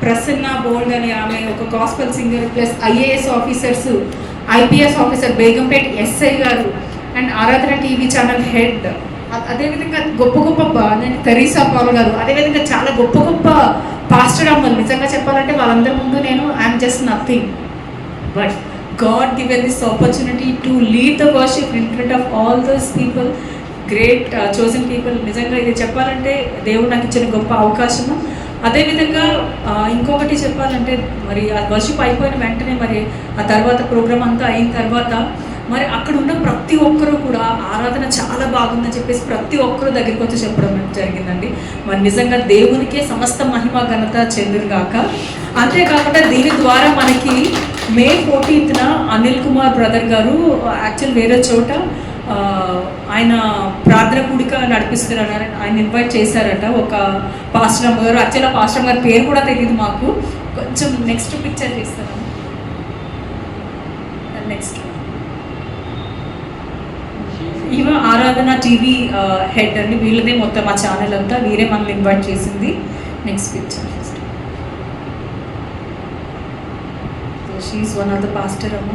Prasanna బోల్డ్ అని ఆమె ఒక gospel singer, plus IAS officers, IPS officer, Begumpet SI గారు, and Aradhana TV channel head, అదేవిధంగా గొప్ప తెరీసా పాల్ గారు, అదేవిధంగా చాలా గొప్ప పాస్టర్ అమ్మలు. నిజంగా చెప్పాలంటే వాళ్ళందరి ముందు నేను I'm just nothing, but God given this opportunity to lead the worship in front of all those people, great chosen people. నిజంగా ఇది చెప్పాలంటే దేవుడు నాకు ఇచ్చిన గొప్ప అవకాశము. అదేవిధంగా ఇంకొకటి చెప్పాలంటే మరి ఆ వర్షిప్ అయిపోయిన వెంటనే మరి ఆ తర్వాత ప్రోగ్రామ్ అంతా అయిన తర్వాత మరి అక్కడ ఉన్న ప్రతి ఒక్కరూ కూడా ఆరాధన చాలా బాగుందని చెప్పేసి ప్రతి ఒక్కరూ దగ్గరికి వచ్చి చెప్పడం జరిగిందండి. మరి నిజంగా దేవునికే సమస్త మహిమ ఘనత చెందుగాక. అంతేకాకుండా దీని ద్వారా మనకి May 14th Anil Kumar brother గారు యాక్చువల్ వేరే చోట ఆయన ప్రార్థన కూడిక నడిపిస్తున్నారని ఆయన ఇన్వైట్ చేశారట ఒక పాస్టర్ అమ్మ గారు. యాక్చువల్ ఆ పాస్టర్ అమ్మ గారి పేరు కూడా తెలియదు మాకు. కొంచెం నెక్స్ట్ పిక్చర్ చేస్తాను. నెక్స్ట్ ఈమె ఆరాధన టీవీ హెడ్ అండి, వీళ్ళదే మొత్తం ఆ ఛానల్ అంతా, వీరే మనల్ని ఇన్వైట్ చేసింది. Next picture she is one of the pastor అమ్మ.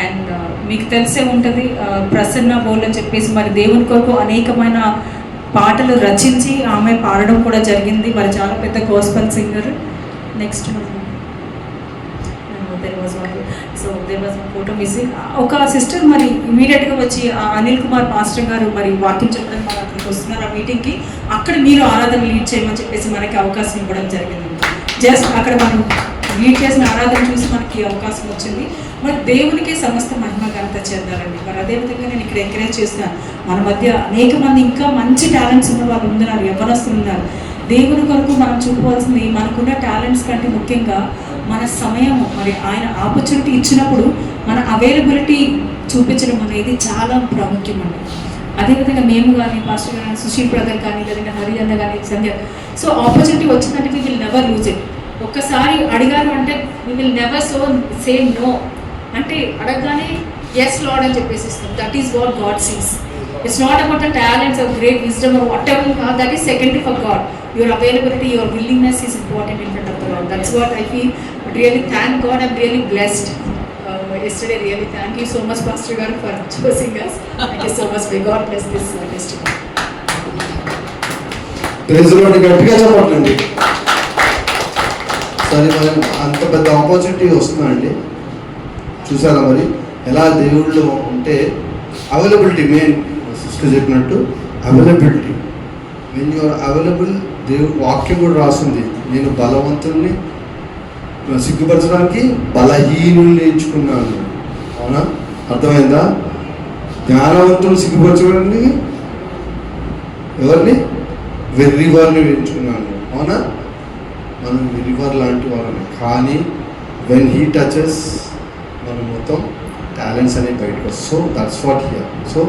అండ్ మీకు తెలిసే ఉంటుంది ప్రసన్న బోల్ అని చెప్పేసి మరి దేవుని కొరకు అనేకమైన పాటలు రచించి ఆమె పాడడం కూడా జరిగింది. మరి చాలా పెద్ద gospel singer. Next there was photo missing. ఒక సిస్టర్ మరి ఇమీడియట్గా వచ్చి అనిల్ కుమార్ పాస్టర్ గారు మరి వాక్యం చెప్పడానికి మరి అక్కడికి వస్తున్నారు ఆ మీటింగ్కి. అక్కడ మీరు ఆరాధన లీడ్ చేయమని చెప్పేసి మనకి అవకాశం ఇవ్వడం జరిగింది. జస్ట్ అక్కడ మనం లీడ్ చేసిన ఆరాధన చూసి మనకి అవకాశం వచ్చింది. మరి దేవునికే సమస్త మహిమ ఘనత చెందాలండి. మరి అదేవిధంగా నేను ఇక్కడ ఎంకరేజ్ చేస్తున్నాను, మన మధ్య అనేక మంది ఇంకా మంచి టాలెంట్స్ ఉన్న వాళ్ళు ఉన్నారు, యవ్వనస్తులు ఉన్నారు. దేవుని కొరకు మనం చూపవలసింది మనకున్న టాలెంట్స్ కంటే ముఖ్యంగా మన సమయం, మరి ఆయన ఆపర్చునిటీ ఇచ్చినప్పుడు మన అవైలబిలిటీ చూపించడం అనేది చాలా ప్రాముఖ్యం అండి. అదేవిధంగా మేము కానీ పాస్టర్ కానీ సుశీల్ బ్రదర్ కానీ లేదంటే హరి అన్న కానీ సంధ్య, సో ఆపర్చునిటీ వచ్చిందంటే we will never lose it. ఒక్కసారి అడిగారు అంటే we will never say no. అంటే అడగగానే ఎస్ లార్డ్ అని చెప్పేసి ఇస్తాం. That is what God sees. It's not about the talents or great wisdom or whatever you have, that is secondary for God. Your availability, your willingness is important in front of the lord. That's what I feel. But really thank God, I'm really blessed. Yesterday really thank you so much Pastor Garu for choosing us. Thank you so much. May God bless this testimony. Praise lord, గట్టిగా చెప్పండి. సరే, మరి అంత పెద్ద ఆపర్చునిటీ వస్తుందండి. చూసారా మరి ఎలా దేవుళ్ళు ఉంటే అవైలబిలిటీ మెయిన్. సిస్టర్ చెప్పినట్టు అవైలబిలిటీ, వెన్ యూఆర్ అవైలబుల్. దేవుడు వాక్యం కూడా రాసింది, నేను బలవంతుల్ని సిగ్గుపరచడానికి బలహీనుల్ని ఎంచుకున్నాను. అవునా? అర్థమైందా? జ్ఞానవంతులు సిగ్గుపరచడానికి ఎవరిని? వెర్రివారిని ఎంచుకున్నాను. అవునా? మనం వెర్రివారు లాంటి వాళ్ళని, కానీ వెన్ హీ టచెస్ మనం మొత్తం టాలెంట్స్ అనేవి బయటకు వస్తాయి. So that's what here. So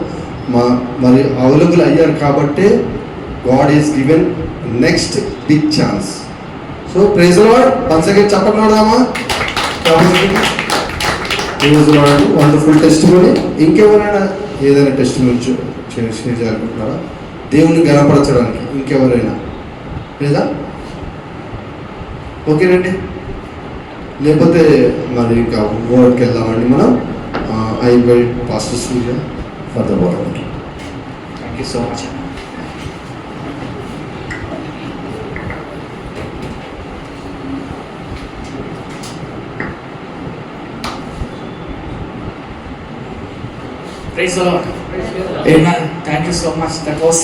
మరి అవైలబుల్ అయ్యారు కాబట్టి God is given next big chance. So praise the lord. Once again చెప్పకూడదామా? Wonderful testimony. ఇంకెవరైనా ఏదైనా టెస్టిమనీ షేర్ చేయాలనుకుంటున్నారా దేవుని గణపరచడానికి? ఇంకెవరైనా లేదా? ఓకేనండి, లేకపోతే మరి ఇంకా వర్డ్కి వెళ్దామండి మనం. I invite pastor Surya for the word. Thank you so much. Praise the lord. Amen. Thank you so much. That was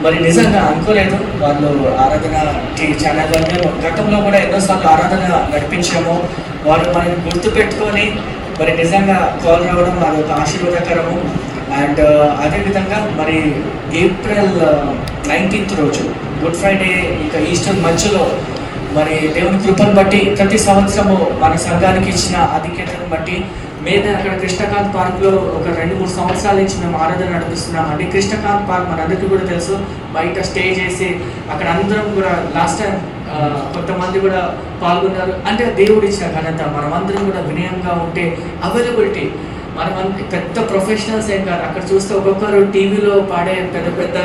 మరి నిజంగా అనుకోలేదు వాళ్ళు ఆరాధన ఛానల్ వల్ల గతంలో కూడా ఎన్నోసార్లు ఆరాధన నడిపించాము. వాళ్ళు మనని గుర్తుపెట్టుకొని మరి నిజంగా కాల్ రావడం అది ఒక ఆశీర్వాదకరము. అండ్ అదేవిధంగా మరి ఏప్రిల్ 19th రోజు గుడ్ ఫ్రైడే ఇంకా ఈస్టర్ మధ్యలో మరి దేవుని కృపను బట్టి ప్రతి సంవత్సరము మన సంఘానికి ఇచ్చిన ఆధిక్యతను బట్టి మేము అక్కడ కృష్ణకాంత్ పార్క్లో ఒక 2-3 సంవత్సరాల నుంచి మేము ఆరాధన నడిపిస్తున్నామండి. కృష్ణకాంత్ పార్క్ మనందరికీ కూడా తెలుసు, బయట స్టే చేసి అక్కడ అందరం కూడా లాస్ట్ టైం కొంతమంది కూడా పాల్గొన్నారు. అంటే దేవుడు ఇచ్చిన ఘనత, మనమందరం కూడా వినయంగా ఉంటే అవైలబిలిటీ, మనమందరం పెద్ద ప్రొఫెషనల్స్ ఏం కాదు. అక్కడ చూస్తే ఒక్కొక్కరు టీవీలో పాడే పెద్ద పెద్ద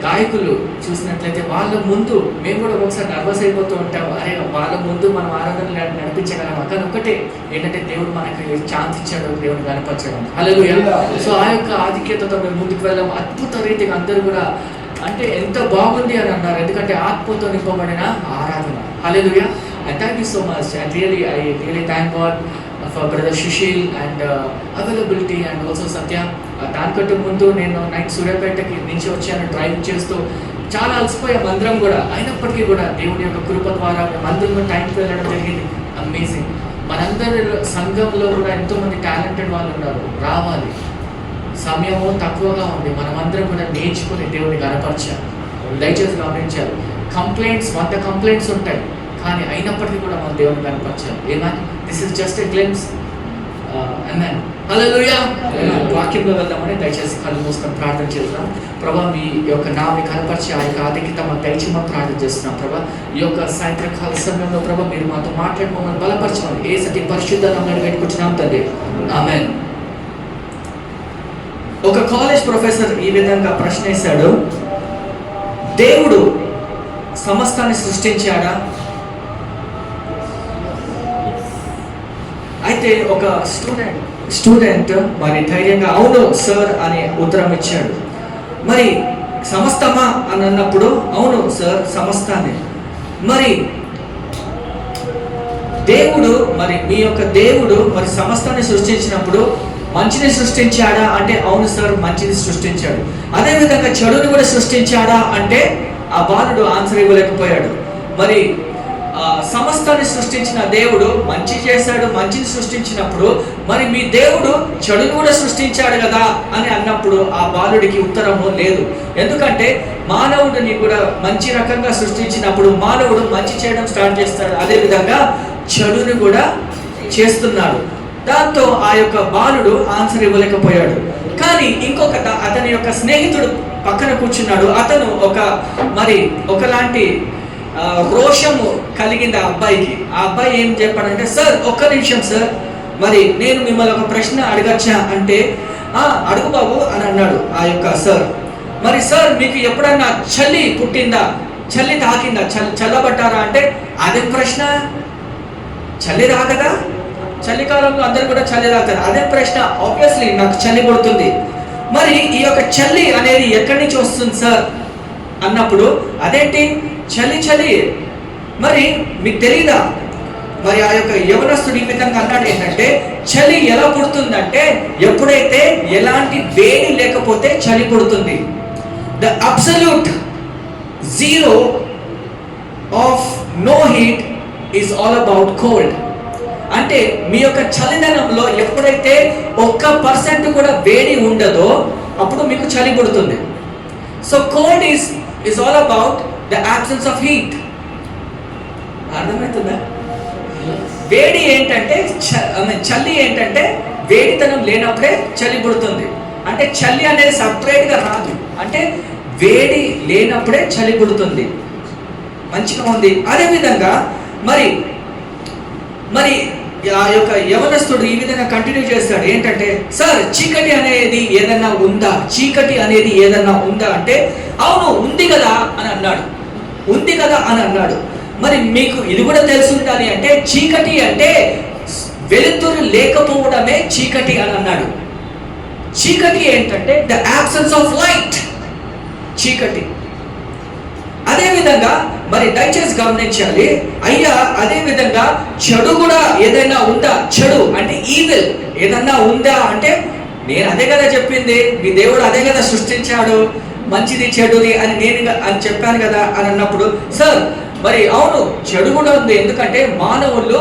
గాయకులు చూసినట్లయితే వాళ్ళ ముందు మేము కూడా ఒకసారి నర్వస్ అయిపోతూ ఉంటాం. అరే వాళ్ళ ముందు మనం ఆరాధన నడిపించగలం. కానీ ఒకటే ఏంటంటే దేవుడు మనకి ఛాన్స్ ఇచ్చాడు దేవుని కనపరచడం. హల్లెలూయా. సో ఆ యొక్క ఆధిక్యతతో మేము ముందుకు వెళ్ళాం. అద్భుత రీతిగా అందరూ కూడా అంటే ఎంత బాగుంది అని అన్నారు, ఎందుకంటే ఆత్మతో నింపబడిన ఆరాధన. Hallelujah. And thank you so much. And I really thank God for brother Sushil and availability and also Satya. దానికంటే ముందు నేను నైట్ సూర్యాపేటకి నుంచి వచ్చాను డ్రైవింగ్ చేస్తూ. చాలా అలసిపోయాం అందరం కూడా, అయినప్పటికీ కూడా దేవుని యొక్క కృప ద్వారా అందరం టైంకి వెళ్ళడం జరిగింది. అమేజింగ్. మనందరి సంఘంలో కూడా ఎంతోమంది టాలెంటెడ్ వాళ్ళు ఉన్నారు, రావాలి. సమయము తక్కువగా ఉంది, మనమందరం కూడా నేర్చుకుని దేవుని గణపరచాలి. దయచేసి గమనించాలి, కంప్లైంట్స్ 100 కంప్లైంట్స్ ఉంటాయి, కానీ అయినప్పటికీ కూడా మనం దేవుని కనపరచాలి. ఏమని? This is just a glimpse. Amen. Hallelujah. వాక్యంలో వెళ్దామని దయచేసి కళ్ళు మూసుకొని ప్రార్థన చేద్దాం. ప్రభా మీ యొక్క నామని కనపరిచి ఆ యొక్క ఆధిక్యత మాకు దయచేయమని ప్రార్థన చేస్తున్నాం. ప్రభా ఈ యొక్క సాయంత్రకాల సమయంలో ప్రభా మీరు మాతో మాట్లాడి మమ్మల్ని బలపరచమని యేసు పరిశుద్ధ నామములో వేడుకుంటున్నాం తండ్రి. ఆమేన్. ఒక కాలేజ్ ప్రొఫెసర్ ఈ విధంగా ప్రశ్న వేశాడు, దేవుడు సమస్తాన్ని సృష్టించాడా? అయితే ఒక స్టూడెంట్ మరి ధైర్యంగా అవును సార్ అని ఉత్తరం ఇచ్చాడు. మరి సమస్తమా అని అన్నప్పుడు అవును సార్ సమస్తాన్ని. మరి దేవుడు మరి మీ యొక్క దేవుడు మరి సమస్తాన్ని సృష్టించినప్పుడు మంచిని సృష్టించాడా అంటే అవును సార్ మంచిని సృష్టించాడు. అదేవిధంగా చెడుని కూడా సృష్టించాడా అంటే ఆ బాలుడు ఆన్సర్ ఇవ్వలేకపోయాడు. మరి సమస్తాన్ని సృష్టించిన దేవుడు మంచి చేశాడు, మంచిని సృష్టించినప్పుడు మరి మీ దేవుడు చెడును కూడా సృష్టించాడు కదా అని అన్నప్పుడు ఆ బాలుడికి ఉత్తరము లేదు. ఎందుకంటే మానవుడిని కూడా మంచి రకంగా సృష్టించినప్పుడు మానవుడు మంచి చేయడం స్టార్ట్ చేస్తాడు, అదేవిధంగా చెడుని కూడా చేస్తున్నాడు. దాంతో ఆ యొక్క బాలుడు ఆన్సర్ ఇవ్వలేకపోయాడు. కానీ ఇంకొక అతని యొక్క స్నేహితుడు పక్కన కూర్చున్నాడు. అతను ఒకలాంటి రోషము కలిగింది ఆ అబ్బాయికి. ఆ అబ్బాయి ఏం చెప్పాడంటే, సార్ ఒక్క నిమిషం సార్, మరి నేను మిమ్మల్ని ఒక ప్రశ్న అడగచ్చా అంటే అడుగు బాబు అని అన్నాడు ఆ యొక్క సార్. మరి సార్ మీకు ఎప్పుడన్నా చలి పుట్టిందా, చలి తాకిందా, చల్లబట్టారా అంటే అదే ప్రశ్న. చలి రాకదా? చలికాలంలో అందరు కూడా చలి తాగుతారు, అదే ప్రశ్న. ఆబ్వియస్లీ నాకు చలి పడుతుంది. మరి ఈ యొక్క చలి అనేది ఎక్కడి నుంచి వస్తుంది సార్ అన్నప్పుడు అదేంటి చలి మరి మీకు తెలీదా? మరి ఆ యొక్క యవనస్తుడు ఈ విధంగా అన్నాడు ఏంటంటే, చలి ఎలా పుడుతుందంటే ఎప్పుడైతే ఎలాంటి వేడి లేకపోతే చలి పుడుతుంది. The absolute zero of no heat is all about cold. అంటే మీ యొక్క చలిదనంలో ఎప్పుడైతే 1% కూడా వేడి ఉండదో అప్పుడు మీకు చలి పుడుతుంది. So cold is all about the absence of heat. అర్థమవుతుందా? వేడి ఏంటంటే చలి ఏంటంటే వేడితనం లేనప్పుడే చలి పుడుతుంది. అంటే చలి అనేది సపరేట్గా రాదు, అంటే వేడి లేనప్పుడే చలి పుడుతుంది. మంచిగా ఉంది. అదేవిధంగా మరి ఆ యొక్క యవనస్తుడు ఈ విధంగా కంటిన్యూ చేస్తాడు ఏంటంటే, సార్ చీకటి అనేది ఏదన్నా ఉందా, చీకటి అనేది ఏదన్నా ఉందా అంటే అవును ఉంది కదా అని అన్నాడు. ఉంది కదా అని అన్నాడు. మరి మీకు ఇది కూడా తెలిసి ఉండాలి అంటే చీకటి అంటే వెలుతురు లేకపోవడమే చీకటి అని అన్నాడు. చీకటి ఏంటంటే ద absence ఆఫ్ లైట్, చీకటి. అదేవిధంగా మరి దయచేసి గమనించాలి అయ్యా, అదేవిధంగా చెడు కూడా ఏదైనా ఉందా? చెడు అంటే ఈవిల్ ఏదన్నా ఉందా అంటే నేను అదే కదా చెప్పింది, మీ దేవుడు అదే కదా సృష్టించాడు, మంచిది చెడుది అని నేను చెప్పాను కదా అని అన్నప్పుడు సార్ మరి అవును చెడు కూడా ఉంది. ఎందుకంటే మానవులు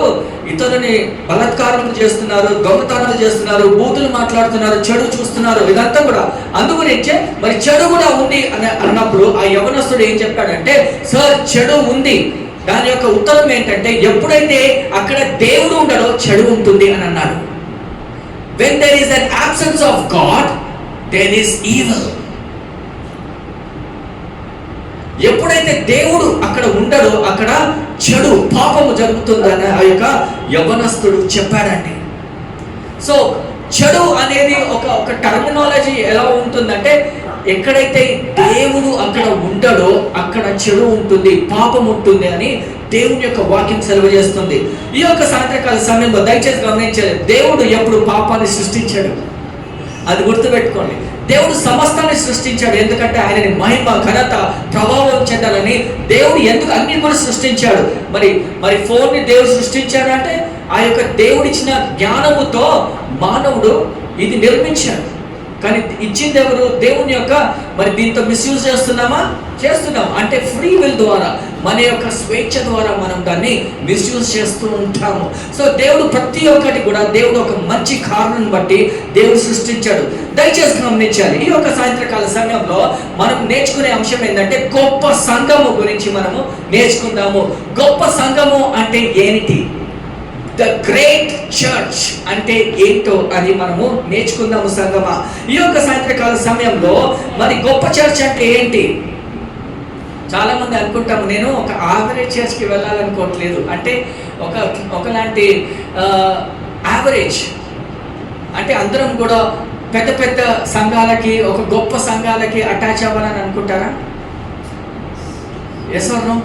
ఇతరులని బలాత్కారాలు చేస్తున్నారు, దొంగతనాలు చేస్తున్నారు, బూతులు మాట్లాడుతున్నారు, చెడు చూస్తున్నారు, ఇదంతా కూడా. అందుగురించే మరి చెడు కూడా ఉంది అని అన్నప్పుడు ఆ యవనస్తుడు ఏం చెప్పాడంటే, సార్ చెడు ఉంది. దాని యొక్క ఉత్తరం ఏంటంటే ఎప్పుడైతే అక్కడ దేవుడు ఉండడో చెడు ఉంటుంది అని అన్నాడు. When there is an absence of God, there is evil. ఎప్పుడైతే దేవుడు అక్కడ ఉండడో అక్కడ చెడు పాపము జరుగుతుందని ఆ యొక్క యవనస్తుడు చెప్పాడండి. సో చెడు అనేది ఒక టర్మినాలజీ ఎలా ఉంటుందంటే ఎక్కడైతే దేవుడు అక్కడ ఉండడో అక్కడ చెడు ఉంటుంది, పాపం ఉంటుంది అని దేవుని యొక్క వాక్యం సెలవు చేస్తుంది. ఈ యొక్క సాయంత్రకాల సమయంలో దయచేసి గమనించాలి, దేవుడు ఎప్పుడు పాపాన్ని సృష్టించాడు అది గుర్తుపెట్టుకోండి. దేవుడు సమస్తాన్ని సృష్టించాడు, ఎందుకంటే ఆయనని మహిమ ఘనత ప్రభావం చెందాలని దేవుడు ఎందుకు అన్ని కూడా సృష్టించాడు. మరి ఫోన్ని దేవుడు సృష్టించాడు అంటే ఆ యొక్క దేవుడిచ్చిన జ్ఞానముతో మానవుడు ఇది నిర్మించాడు. కానీ ఇచ్చింది ఎవరు? దేవుని యొక్క మరి దీంతో మిస్యూజ్ చేస్తున్నాం. అంటే ఫ్రీ విల్ ద్వారా మన యొక్క స్వేచ్ఛ ద్వారా మనం దాన్ని మిస్యూజ్ చేస్తూ ఉంటాము. సో దేవుడు ప్రతి ఒక్కటి కూడా దేవుడు ఒక మంచి కారణం బట్టి దేవుడు సృష్టించాడు. దయచేసి గమనించాలి, ఈ యొక్క సాయంత్రకాల సమయంలో మనం నేర్చుకునే అంశం ఏంటంటే గొప్ప సంఘము గురించి మనము నేర్చుకుందాము. గొప్ప సంఘము అంటే ఏంటి? ద గ్రేట్ చర్చ్ అంటే ఏంటో అది మనము నేర్చుకుందాము సంగమా. ఈ యొక్క సాయంత్రకాల సమయంలో మరి గొప్ప చర్చ్ అంటే ఏంటి? చాలా మంది అనుకుంటాము, నేను ఒక యావరేజ్ చర్చ్కి వెళ్ళాలనుకోవట్లేదు, అంటే ఒకలాంటి యావరేజ్ అంటే అందరం కూడా పెద్ద పెద్ద సంఘాలకి, ఒక గొప్ప సంఘాలకి అటాచ్ అవ్వాలని అనుకుంటారా? Yes or no?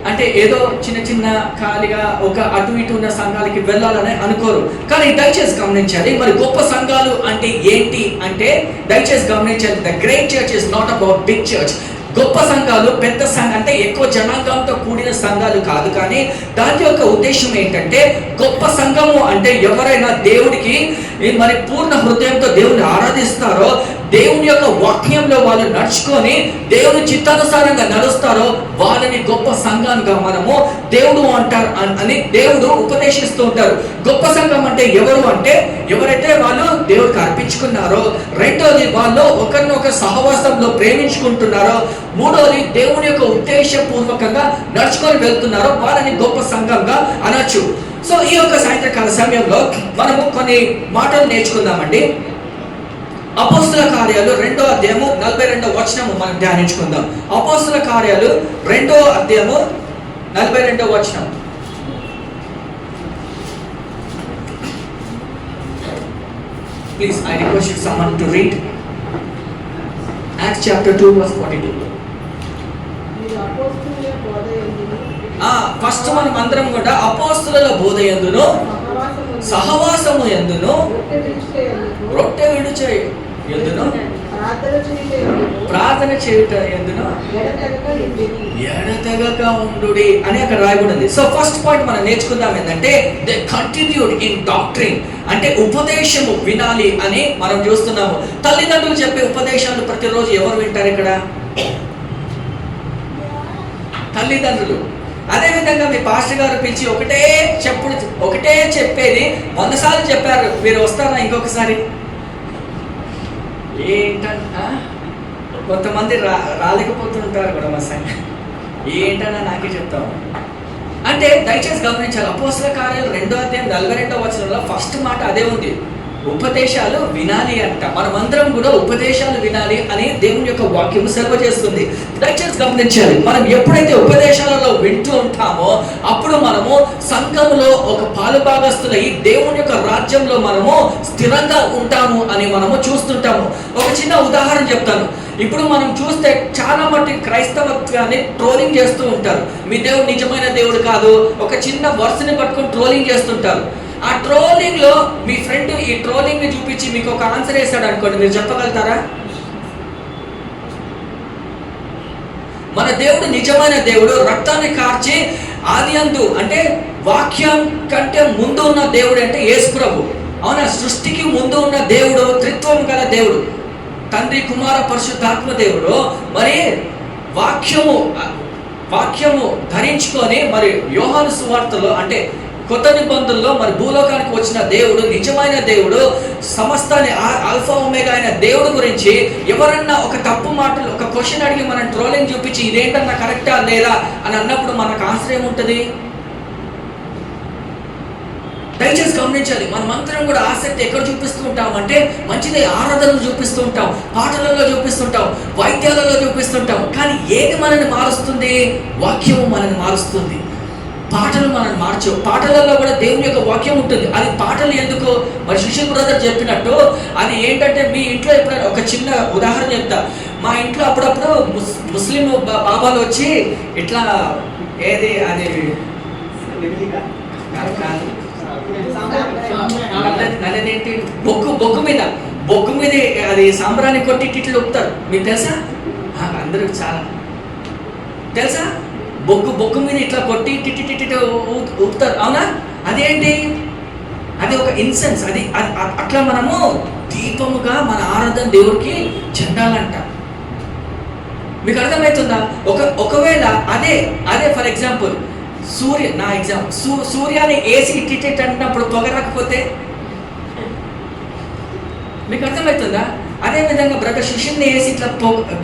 అంటే ఏదో చిన్న చిన్న ఖాళీగా ఒక అటు ఇటు ఉన్న సంఘాలకి వెళ్ళాలని అనుకోరు. కానీ దయచేసి గమనించాలి, మరి గొప్ప సంఘాలు అంటే ఏంటి అంటే దయచేసి గమనించాలి, the great church is not about big church. గొప్ప సంఘాలు పెద్ద సంఘం అంటే ఎక్కువ జనాంగంతో కూడిన సంఘాలు కాదు, కానీ దాని యొక్క ఉద్దేశం ఏంటంటే గొప్ప సంఘము అంటే ఎవరైనా దేవుడికి మరి పూర్ణ హృదయంతో దేవుని ఆరాధిస్తారో, దేవుని యొక్క వాక్యంలో వాళ్ళు నడుచుకొని దేవుని చిత్తానుసారంగా నడుస్తారో వాళ్ళని గొప్ప సంఘంగా మనము దేవుడు అంటారు అని దేవుడు ఉపదేశిస్తూ ఉంటారు. గొప్ప సంఘం అంటే ఎవరు అంటే ఎవరైతే వాళ్ళు దేవుడికి అర్పించుకున్నారో, రెండోది వాళ్ళు ఒకరినొకరు సహవాసంలో ప్రేమించుకుంటున్నారో, మూడోది దేవుని యొక్క ఉద్దేశపూర్వకంగా నడుచుకొని వెళ్తున్నారో వాళ్ళని గొప్ప సంఘంగా అనొచ్చు. సో ఈ యొక్క సాయంత్రకాల సమయంలో మనము కొన్ని మాటలు నేర్చుకుందామండి. అపోస్తుల కార్యాలు 2వ అధ్యాయము 42వ వచనము మనం ధ్యానించుకుందాం. అపోస్తుల కార్యాలు 2వ అధ్యాయము 42వ వచనం. Please, I request you someone to read Acts chapter 2 verse 42. First మనం అందరం కూడా అపోస్తుల బోధ యందును సహవాసము యందును రొట్టె విడుచే యందును ప్రార్థన చేయుట యందును ఎడతెగక ఉండుడి అని అక్కడ రాయబడింది. సో ఫస్ట్ పాయింట్ మనం నేర్చుకుందాం ఏంటంటే దే కంటిన్యూడ్ ఇన్ డాక్ట్రిన్, అంటే ఉపదేశము వినాలి అని మనం చూస్తున్నాము. తల్లిదండ్రులు చెప్పే ఉపదేశాలు ప్రతిరోజు ఎవరు వింటారు ఇక్కడ? తల్లిదండ్రులు. అదేవిధంగా మీ పాస్టర్ గారు పిలిచి ఒకటే చెప్పేది 100 సార్లు చెప్పారు, మీరు వస్తారా ఇంకొకసారి? ఏంటన్నా కొంతమంది రాలేకపోతుంటారు కూడా మా సంఘ, ఏంటన్నా నాకే చెప్తాము అంటే దయచేసి గమనించాలి. అపోస్తల కార్యాలు 2వ అధ్యాయం 42వ వచనంలో ఫస్ట్ మాట అదే ఉంది, ఉపదేశాలు వినాలి అంట. మనమందరం కూడా ఉపదేశాలు వినాలి అని దేవుని యొక్క వాక్యం సెలవు చేస్తుంది. దయచేసి గమనించాలి, మనం ఎప్పుడైతే ఉపదేశాలలో వింటూ ఉంటామో అప్పుడు మనము సంఘంలో ఒక పాలుభాగస్తులై దేవుని యొక్క రాజ్యంలో మనము స్థిరంగా ఉంటాము అని మనము చూస్తుంటాము. ఒక చిన్న ఉదాహరణ చెప్తాను. ఇప్పుడు మనం చూస్తే చాలా మట్టి క్రైస్తవత్వాన్ని ట్రోలింగ్ చేస్తూ ఉంటారు. మీ దేవుడు నిజమైన దేవుడు కాదు, ఒక చిన్న వర్స్ని పట్టుకొని ట్రోలింగ్ చేస్తుంటారు. ఆ ట్రోలింగ్ లో మీ ఫ్రెండ్ ఈ ట్రోలింగ్ ని చూపించి మీకు ఒక ఆన్సర్ వేస్తాడు అనుకోండి, మీరు చెప్పగలుగుతారా? మన దేవుడు నిజమైన దేవుడు, రక్తాన్ని కార్చి ఆదియందు అంటే వాక్యం కంటే ముందు ఉన్న దేవుడు అంటే యేసు ప్రభు. అవునా? సృష్టికి ముందు ఉన్న దేవుడు, త్రిత్వం గల దేవుడు, తండ్రి కుమార పరిశుద్ధాత్మ దేవుడు. మరి వాక్యము ధరించుకొని మరి యోహాను సువార్తలో అంటే కొత్త నిబంధనలో మరి భూలోకానికి వచ్చిన దేవుడు, నిజమైన దేవుడు, సమస్తాన్ని ఆల్ఫా ఒమేగా అయిన దేవుడు గురించి ఎవరన్నా ఒక తప్పు మాటలు ఒక క్వశ్చన్ అడిగి మనం ట్రోలింగ్ చూపించి ఇదేంటన్నా కరెక్టా లేదా అని అన్నప్పుడు మనకు ఆశ్రయం ఉంటుంది. దయచేసి గమనించాలి, మనమందరం కూడా ఆసక్తి ఎక్కడ చూపిస్తూ ఉంటాం అంటే మంచిదే, ఆరాధనలు చూపిస్తూ ఉంటాం, పాటలలో చూపిస్తుంటాం, వైద్యాలలో చూపిస్తుంటాం. కానీ ఏది మనల్ని మారుస్తుంది? వాక్యము మనల్ని మారుస్తుంది. పాటలు మనల్ని మార్చవు. పాటలలో కూడా దేవుని యొక్క వాక్యం ఉంటుంది. అది పాటలు ఎందుకు? మరి సుశీల్ బ్రదర్ చెప్పినట్టు అది ఏంటంటే మీ ఇంట్లో ఎప్పుడైనా ఒక చిన్న ఉదాహరణ చెప్తా. మా ఇంట్లో అప్పుడప్పుడు ముస్లిం బాబాలు వచ్చి ఇట్లా ఏది అది అదేంటి బొగ్గు మీద అది సాంబ్రాన్ని కొట్టి ఇట్లు ఊపుతారు. మీకు తెలుసా? అందరూ చాలా తెలుసా? బొగ్గు మీద ఇట్లా కొట్టి టిట్టి ఊపుతారు. అవునా? అదేంటి? అది ఒక ఇన్సెన్స్. అది అట్లా మనము దీపముగా మన ఆరాధన దేవుడికి చెందాలంట. మీకు అర్థమవుతుందా? ఒకవేళ అదే ఫర్ ఎగ్జాంపుల్ సూర్యాన్ని ఏసి టిట్టి అంటున్నప్పుడు పొగ రాకపోతే మీకు అర్థమవుతుందా? అదేవిధంగా బ్రదర్ సుశీల్ని వేసి ఇట్లా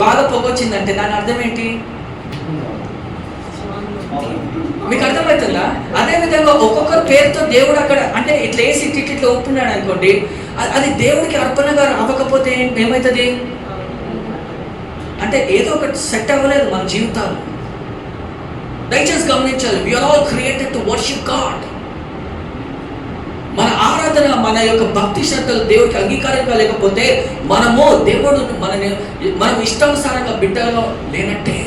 బాగా పొగొచ్చిందంటే దాని అర్థం ఏంటి? మీకు అర్థమవుతుందా? అదే విధంగా ఒక్కొక్కరు పేరుతో దేవుడు అక్కడ అంటే ఇట్లా వేసి ఇట్లా ఒప్పున్నాడు అనుకోండి, అది దేవుడికి అర్పణగా అవ్వకపోతే ఏమవుతుంది అంటే ఏదో ఒకటి సెట్ అవ్వలేదు మన జీవితాలు. దయచేసి గమనించాలి, we are all created to worship God. మన ఆరాధన, మన యొక్క భక్తి శ్రద్ధలు దేవుడికి అంగీకారంగా లేకపోతే మనము దేవుడు మనం ఇష్టానుసారంగా బిడ్డలో లేనట్టే.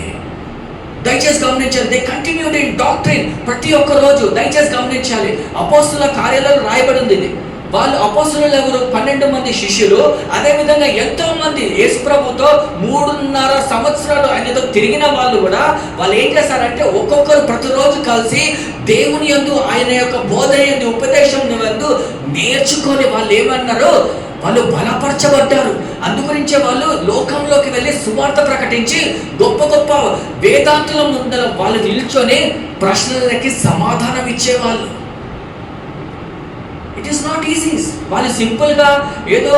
దయచేసి గమనించాలి, దే కంటిన్యూడ్ ఇన్ డాక్ట్రిన్. ప్రతి ఒక్క రోజు దయచేసి గమనించాలి, అపోస్తుల కార్యాలలో రాయబడి ఉంది ఇది. వాళ్ళు అపోస్తులు ఎవరు? 12 మంది శిష్యులు. అదే విధంగా ఎంతో మంది యేసు ప్రభుతో 3.5 సంవత్సరాలు ఆయనతో తిరిగిన వాళ్ళు కూడా వాళ్ళు ఏం చేశారంటే ఒక్కొక్కరు ప్రతిరోజు కలిసి దేవుని యందు, ఆయన యొక్క బోధన యందు, ఉపదేశం యందు నేర్చుకొని వాళ్ళు ఏమన్నారు, వాళ్ళు బలపరచబడ్డారు. అందుగురించే వాళ్ళు లోకంలోకి వెళ్ళి సువార్త ప్రకటించి గొప్ప గొప్ప వేదాంతుల ముందర వాళ్ళు నిల్చొని ప్రశ్నలకి సమాధానం ఇచ్చేవాళ్ళు. It is not easy. వాళ్ళు సింపుల్గా ఏదో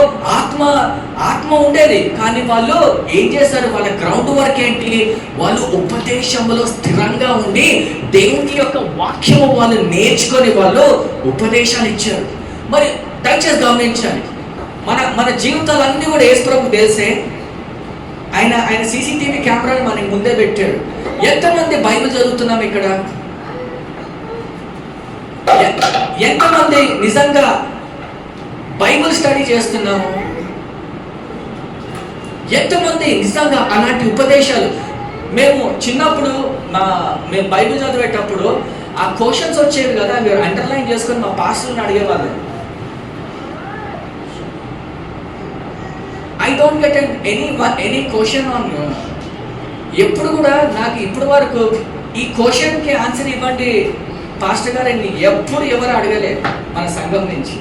ఆత్మ ఉండేది, కానీ వాళ్ళు ఏం చేశారు, వాళ్ళ గ్రౌండ్ వర్క్ ఏంటి, వాళ్ళు ఉపదేశంలో స్థిరంగా ఉండి దేవుని యొక్క వాక్యము వాళ్ళు నేర్చుకొని వాళ్ళు ఉపదేశాలు ఇచ్చారు. మరి దయచేసి గమనించాలి, మన జీవితాలన్నీ కూడా యేసు ప్రభుకు తెలిసే ఆయన సీసీటీవీ కెమెరాలు మనకి ముందే పెట్టాడు. ఎంతమంది బైబిల్ చదువుతున్నాం ఇక్కడ? ఎంతమంది నిజంగా బైబిల్ స్టడీ చేస్తున్నాము? ఎంతమంది నిజంగా అలాంటి ఉపదేశాలు? మేము చిన్నప్పుడు మేము బైబిల్ చదివేటప్పుడు ఆ క్వశ్చన్స్ వచ్చేవి కదా, మీరు అండర్లైన్ చేసుకొని మా పాస్టర్ని అడిగేవాళ్ళు. I don't get any question on you. ఎప్పుడు కూడా నాకు ఇప్పుడు వరకు ఈ క్వశ్చన్కి ఆన్సర్ ఇవ్వండి పాస్టర్ గారిని ఎప్పుడు ఎవరు అడగలేదు మన సంఘం నుంచి.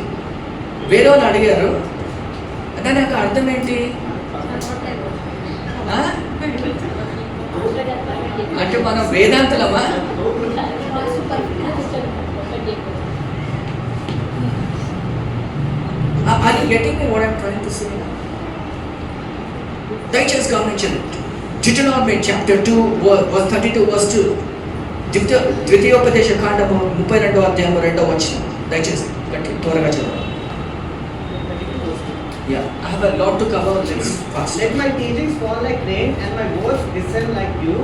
వేరే వాళ్ళు అడిగారు, అంటే నాకు అర్థం ఏంటి అంటే మనం వేదాంతులమా? Are you getting me what I'm trying to say? దయచేసి గమనించండి, Deuteronomy chapter 2 verse 32 verse 2, ద్వితీయోపదేశ కాండము 32వ అధ్యాయము 2వ వచనం. దయచేసి త్వరగా చదవండి. Yeah, I have a lot to cover. Let's fast. Let my teachings fall like rain and my words descend like dew,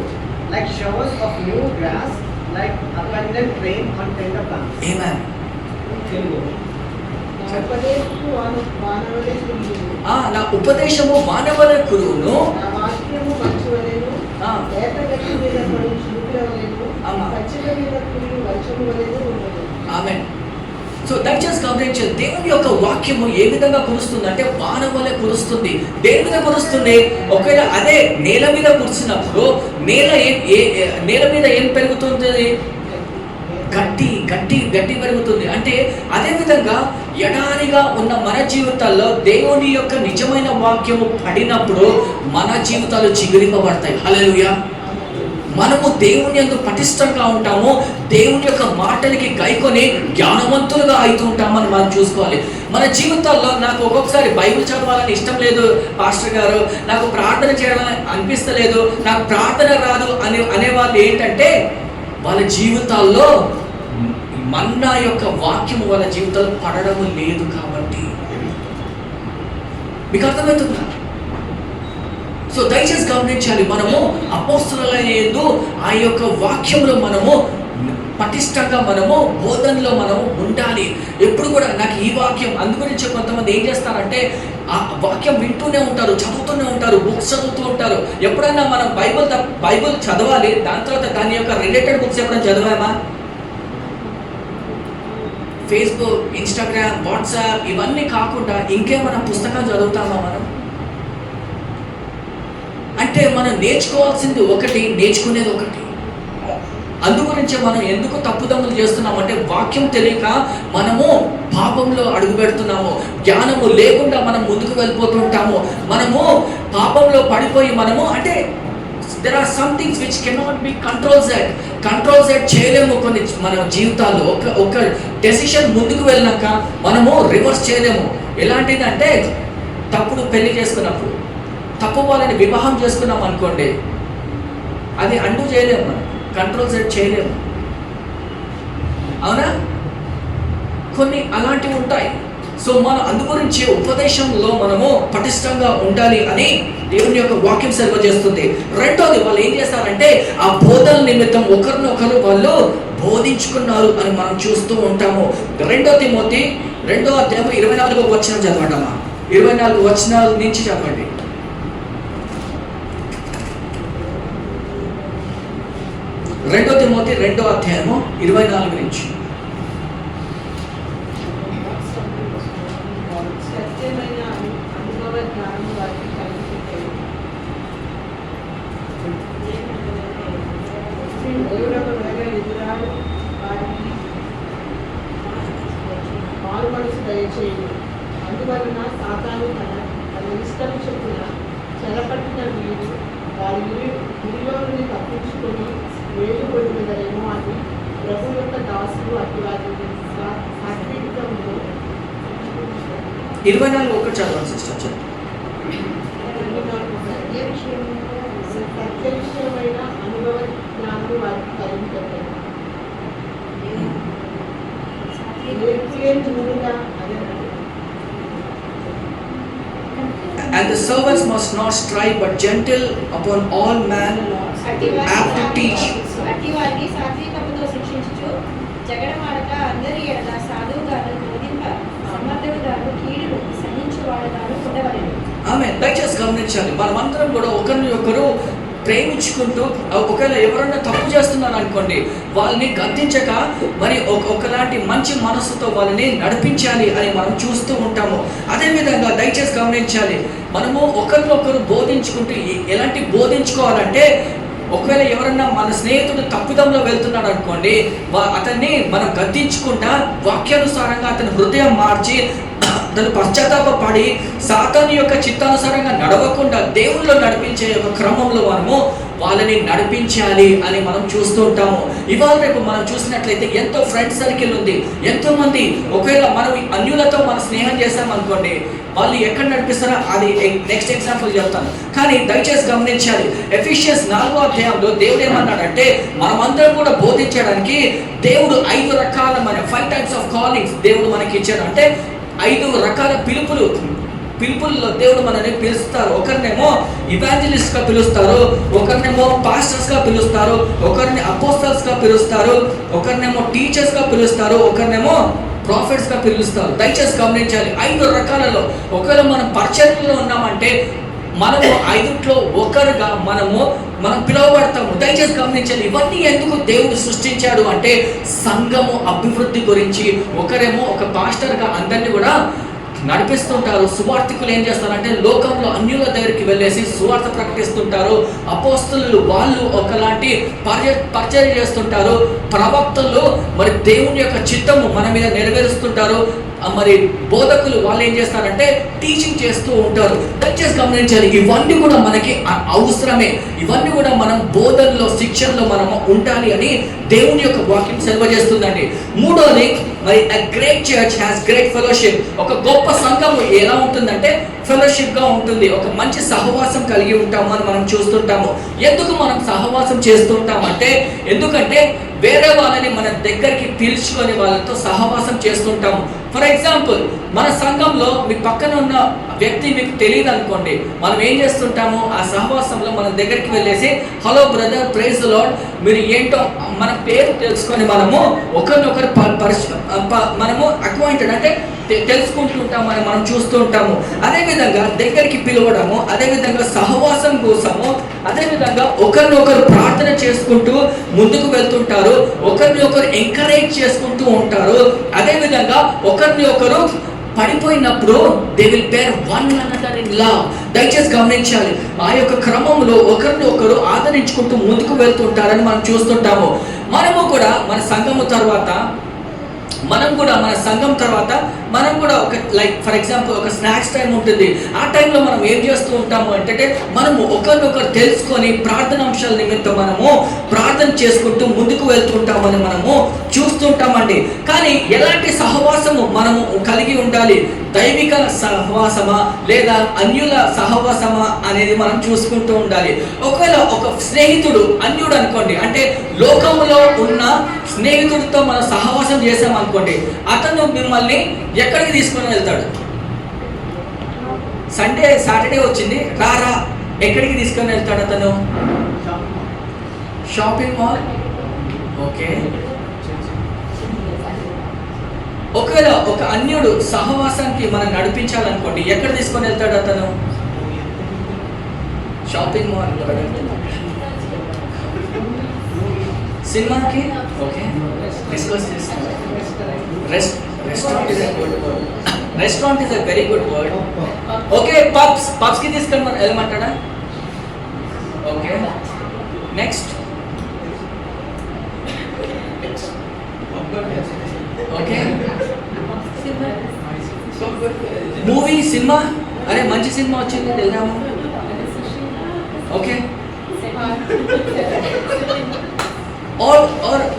like showers of new grass, like abundant rain on tender plants. Amen. నా ఉపదేశము వానవల కురువును, నా వాక్యము మంచు వలెను, ఏట గట్టి మీద పడు చినుకుల వలెను, పచ్చిక మీద కురియుు వర్షము వలెను ఉన్నది. ఆమేన్. సో దయచేసి గమనించండి, దేవుని యొక్క వాక్యము ఏ విధంగా కురుస్తుంది అంటే వాన వలె కురుస్తుంది. దేని మీద కురుస్తుంది? ఒకవేళ అదే నేల మీద కురిసినప్పుడు నేల మీద ఏం పెరుగుతుంది? గట్టి పెరుగుతుంది. అంటే అదే విధంగా ఎడారిగా ఉన్న మన జీవితాల్లో దేవుని యొక్క నిజమైన వాక్యము పడినప్పుడు మన జీవితాలు చిగురింపబడతాయి. హల్లెలూయా. మనము దేవుని యందు పటిష్టంగా ఉంటాము, దేవుని యొక్క మాటలకి గైకొని జ్ఞానవంతులుగా అవుతూ ఉంటామని మనం చూసుకోవాలి. మన జీవితాల్లో నాకు ఒక్కొక్కసారి బైబిల్ చదవాలని ఇష్టం లేదు పాస్టర్ గారు, నాకు ప్రార్థన చేయాలని అనిపిస్తలేదు, నాకు ప్రార్థన రాదు అనేవాళ్ళు ఏంటంటే వాళ్ళ జీవితాల్లో మన్నా యొక్క వాక్యము వాళ్ళ జీవితాలు పడడము లేదు. కాబట్టి మీకు అర్థమవుతుందా? సో దయచేసి గమనించాలి, మనము అపోస్తలులైన ఆ యొక్క వాక్యంలో మనము పటిష్టంగా మనము బోధనలో మనము ఉండాలి. ఎప్పుడు కూడా నాకు ఈ వాక్యం అందుగురించి కొంతమంది ఏం చేస్తారంటే ఆ వాక్యం వింటూనే ఉంటారు, చదువుతూనే ఉంటారు, బుక్స్ చదువుతూ ఉంటారు. ఎప్పుడైనా మనం బైబిల్ చదవాలి, దాని తర్వాత దాని యొక్క రిలేటెడ్ బుక్స్ ఎప్పుడైనా చదివామా? ఫేస్బుక్, ఇన్స్టాగ్రామ్, వాట్సాప్ ఇవన్నీ కాకుండా ఇంకేమైనా పుస్తకాలు చదువుతామా మనం? అంటే మనం నేర్చుకోవాల్సింది ఒకటి, నేర్చుకునేది ఒకటి. అందుగురించే మనం ఎందుకు తప్పుదమ్ములు చేస్తున్నామంటే వాక్యం తెలియక మనము పాపంలో అడుగు పెడుతున్నాము, జ్ఞానము లేకుండా మనం ముందుకు వెళ్ళిపోతుంటాము. మనము పాపంలో పడిపోయి మనము అంటే there are some things which cannot be control Z చేయలేము. కొన్ని మన జీవితాల్లో ఒక డెసిషన్ ముందుకు వెళ్ళినాక మనము రివర్స్ చేయలేము. ఎలాంటిదంటే తప్పుడు పెళ్లి చేసుకున్నప్పుడు, తప్పు వాళ్ళని వివాహం చేసుకున్నాం అనుకోండి, అది అండూ చేయలేము మనం. కంట్రోల్ సెట్ చేయలేము, అవునా? కొన్ని అలాంటివి ఉంటాయి. సో మనం అందు గురించి ఉపదేశంలో మనము పటిష్టంగా ఉండాలి అని దేవుని యొక్క వాక్యం సెలవు చేస్తుంది. రెండోది, వాళ్ళు ఏం చేస్తారంటే ఆ బోధన నిమిత్తం ఒకరినొకరు వాళ్ళు బోధించుకున్నారు అని మనం చూస్తూ ఉంటాము. 2 తిమోతి 2వ అధ్యాయం 24వ వచనం చదవండి అమ్మా. 24 వచనాల నుంచి చదవండి. 2 తిమోతి 2వ అధ్యాయము 24 నుంచి. సత్యమైన అనుభవ జ్ఞానం వారికి కలిగిపోయి దేవుడొక వేళ ఎదురాడు వారికి మారు మనసు దయచేయు. అందువలన సాతాను తన ఇష్టం చొప్పున చెరపట్టిన వీరు వారి గురిలో నుండి తప్పించుకొని వేలు పొందుదరేమో అని ప్రభు యొక్క దాసులు అటు వారి సాత్వికంలో 24 ఒకటి చదవండి సిస్టర్. సత్య విషయమైన అనుభవ జ్ఞానం వారికి కలిగిపోతాయి. And the servants must not strive but gentle upon all man, apt to teach. అట్టి వారిని సాత్వికముతో శిక్షించుచు జగడమాడక అందరి ఎడల సాధువుగాను బోధింప సమర్థుడుగాను కీడును సహించువాడుగాను ఉండవలెను. ఆమె దయచేసి గమనించాలి, మనమందరం కూడా ఒకరిని ఒకరు ప్రేమించుకుంటూ, ఒకవేళ ఎవరన్నా తప్పు చేస్తున్నారు అనుకోండి, వాళ్ళని గద్దించక మరి ఒకలాంటి మంచి మనసుతో వాళ్ళని నడిపించాలి అని మనం చూస్తూ ఉంటాము. అదేవిధంగా దయచేసి గమనించాలి, మనము ఒకరినొకరు బోధించుకుంటూ ఎలాంటి బోధించుకోవాలంటే, ఒకవేళ ఎవరన్నా మన స్నేహితుడు తప్పిదంలో వెళ్తున్నాడు అనుకోండి, అతన్ని మనం గద్దించుకుంటా వాక్యానుసారంగా అతని హృదయం మార్చి అతను పశ్చాత్తాపడి సాతాను యొక్క చిత్తానుసారంగా నడవకుండా దేవుళ్ళు నడిపించే ఒక క్రమంలో మనము వాళ్ళని నడిపించాలి అని మనం చూస్తూ ఉంటాము. ఇవాళ రేపు మనం చూసినట్లయితే ఎంతో ఫ్రెండ్ సర్కిల్ ఉంది, ఎంతో మంది ఒకవేళ మనం అన్యులతో మనం స్నేహం చేస్తామనుకోండి, వాళ్ళు ఎక్కడ నడిపిస్తారో అది నెక్స్ట్ ఎగ్జాంపుల్ చెప్తాను. కానీ దయచేసి గమనించాలి, ఎఫెసియన్స్ 4వ అధ్యాయంలో దేవుడు ఏమన్నాడంటే, మనమందరం కూడా బోధించడానికి దేవుడు 5 రకాల 5 టైప్స్ ఆఫ్ కాలింగ్స్ దేవుడు మనకి ఇచ్చాడు. అంటే 5 రకాల పిలుపుల్లో దేవుడు మనల్ని పిలుస్తారు. ఒకరినేమో ఇవాంజలిస్ట్ గా పిలుస్తారు, ఒకరినేమో పాస్టర్స్ గా పిలుస్తారు, ఒకరిని అపోస్టల్స్ గా పిలుస్తారు, ఒకరినేమో టీచర్స్ గా పిలుస్తారు, ఒకరినేమో ప్రాఫిట్స్ గా పిలుస్తారు. దయచేసి గమనించాలి, 5 రకాలలో ఒకవేళ మనం పరిచర్యలో ఉన్నామంటే మనము 5ట్లో ఒకరుగా మనం పిలువబడతాము. దయచేసి గమనించాలి, ఇవన్నీ ఎందుకు దేవుడు సృష్టించాడు అంటే సంఘము అభివృద్ధి గురించి. ఒకరేమో ఒక పాస్టర్గా అందరినీ కూడా నడిపిస్తుంటారు. సువార్థికులు ఏం చేస్తారంటే లోకంలో అన్యుల దగ్గరికి వెళ్ళేసి సువార్త ప్రకటిస్తుంటారు. అపోస్తలులు వాళ్ళు ఒకలాంటి పరిచర్య చేస్తుంటారు. ప్రవక్తలు మరి దేవుని యొక్క చిత్తము మన మీద నెరవేరుస్తుంటారు. మరి బోధకులు వాళ్ళు ఏం చేస్తారంటే టీచింగ్ చేస్తూ ఉంటారు. దయచేసి గమనించాలి, ఇవన్నీ కూడా మనకి అవసరమే. ఇవన్నీ కూడా మనం బోధనలో శిక్షణలో మనము ఉండాలి అని దేవుని యొక్క వాక్యం సెలవు చేస్తుందండి. మూడోది, మరి a great church has great fellowship. ఒక గొప్ప సంఘం ఎలా ఉంటుందంటే ఫెలోషిప్ గా ఉంటుంది. ఒక మంచి సహవాసం కలిగి ఉంటాము అని మనం చూస్తుంటాము. ఎందుకు మనం సహవాసం చేస్తుంటామంటే, ఎందుకంటే వేరే వాళ్ళని మన దగ్గరికి పిలుచుకొని వాళ్ళతో సహవాసం చేస్తుంటాము. ఫర్ ఎగ్జాంపుల్, మన సంఘంలో మీ పక్కన ఉన్న వ్యక్తి మీకు తెలియదు అనుకోండి, మనం ఏం చేస్తుంటాము, ఆ సహవాసంలో మన దగ్గరికి వెళ్ళేసి hello brother, praise the lord, మీరు ఏంటో మన పేరు తెలుసుకొని మనము ఒకరినొకరు మనము అక్వైంటెడ్ అంటే తెలుసుకుంటుంటామని మనం చూస్తూ ఉంటాము. అదేవిధంగా దగ్గరికి పిలవడము, అదేవిధంగా సహవాసం కోసము, అదేవిధంగా ఒకరినొకరు ప్రార్థన చేసుకుంటూ ముందుకు వెళ్తుంటారు, ఒకరిని ఒకరు ఎంకరేజ్ చేసుకుంటూ ఉంటారు. అదేవిధంగా ఒకరిని ఒకరు పడిపోయినప్పుడు they will bear one another in love. దయచేసి గమనించాలి, ఆ యొక్క క్రమంలో ఒకరిని ఒకరు ఆదరించుకుంటూ ముందుకు వెళ్తుంటారని మనం చూస్తుంటాము. మనము కూడా మన సంఘం తర్వాత మనం కూడా ఒక లైక్ ఫర్ ఎగ్జాంపుల్ ఒక స్నాక్స్ టైం ఉంటుంది. ఆ టైంలో మనం ఏం చేస్తూ ఉంటాము అంటే మనము ఒకరినొకరు తెలుసుకొని ప్రార్థన అంశాల నిమిత్తం మనము ప్రార్థన చేసుకుంటూ ముందుకు వెళ్తుంటామని మనము చూస్తుంటామండి. కానీ ఎలాంటి సహవాసము మనము కలిగి ఉండాలి? దైవిక సహవాసమా లేదా అన్యుల సహవాసమా అనేది మనం చూసుకుంటూ ఉండాలి. ఒకవేళ ఒక స్నేహితుడు అన్యుడు అనుకోండి, అంటే లోకంలో ఉన్న స్నేహితుడితో మనం సహవాసం చేసామనుకోండి, అతను మిమ్మల్ని ఎక్కడికి తీసుకొని వెళ్తాడు? సాటర్డే వచ్చింది రారా, ఎక్కడికి తీసుకొని వెళ్తాడు అతను? Shopping mall. ఓకే, ఒకవేళ ఒక అన్యుడు సహవాసానికి మనం నడిపించాలనుకోండి, ఎక్కడ తీసుకొని వెళ్తాడు అతను? షాపింగ్ మాల్, సినిమాకి. ఓకే, డిస్కస్ చేస్తాం. Restaurant is a very good word. Okay, పబ్స్కి తీసుకొని మనం వెళ్ళమంటాడా? Okay, next. Okay, movie, cinema. అరే మంచి సినిమా వచ్చింది, వెళ్దాము. Okay, or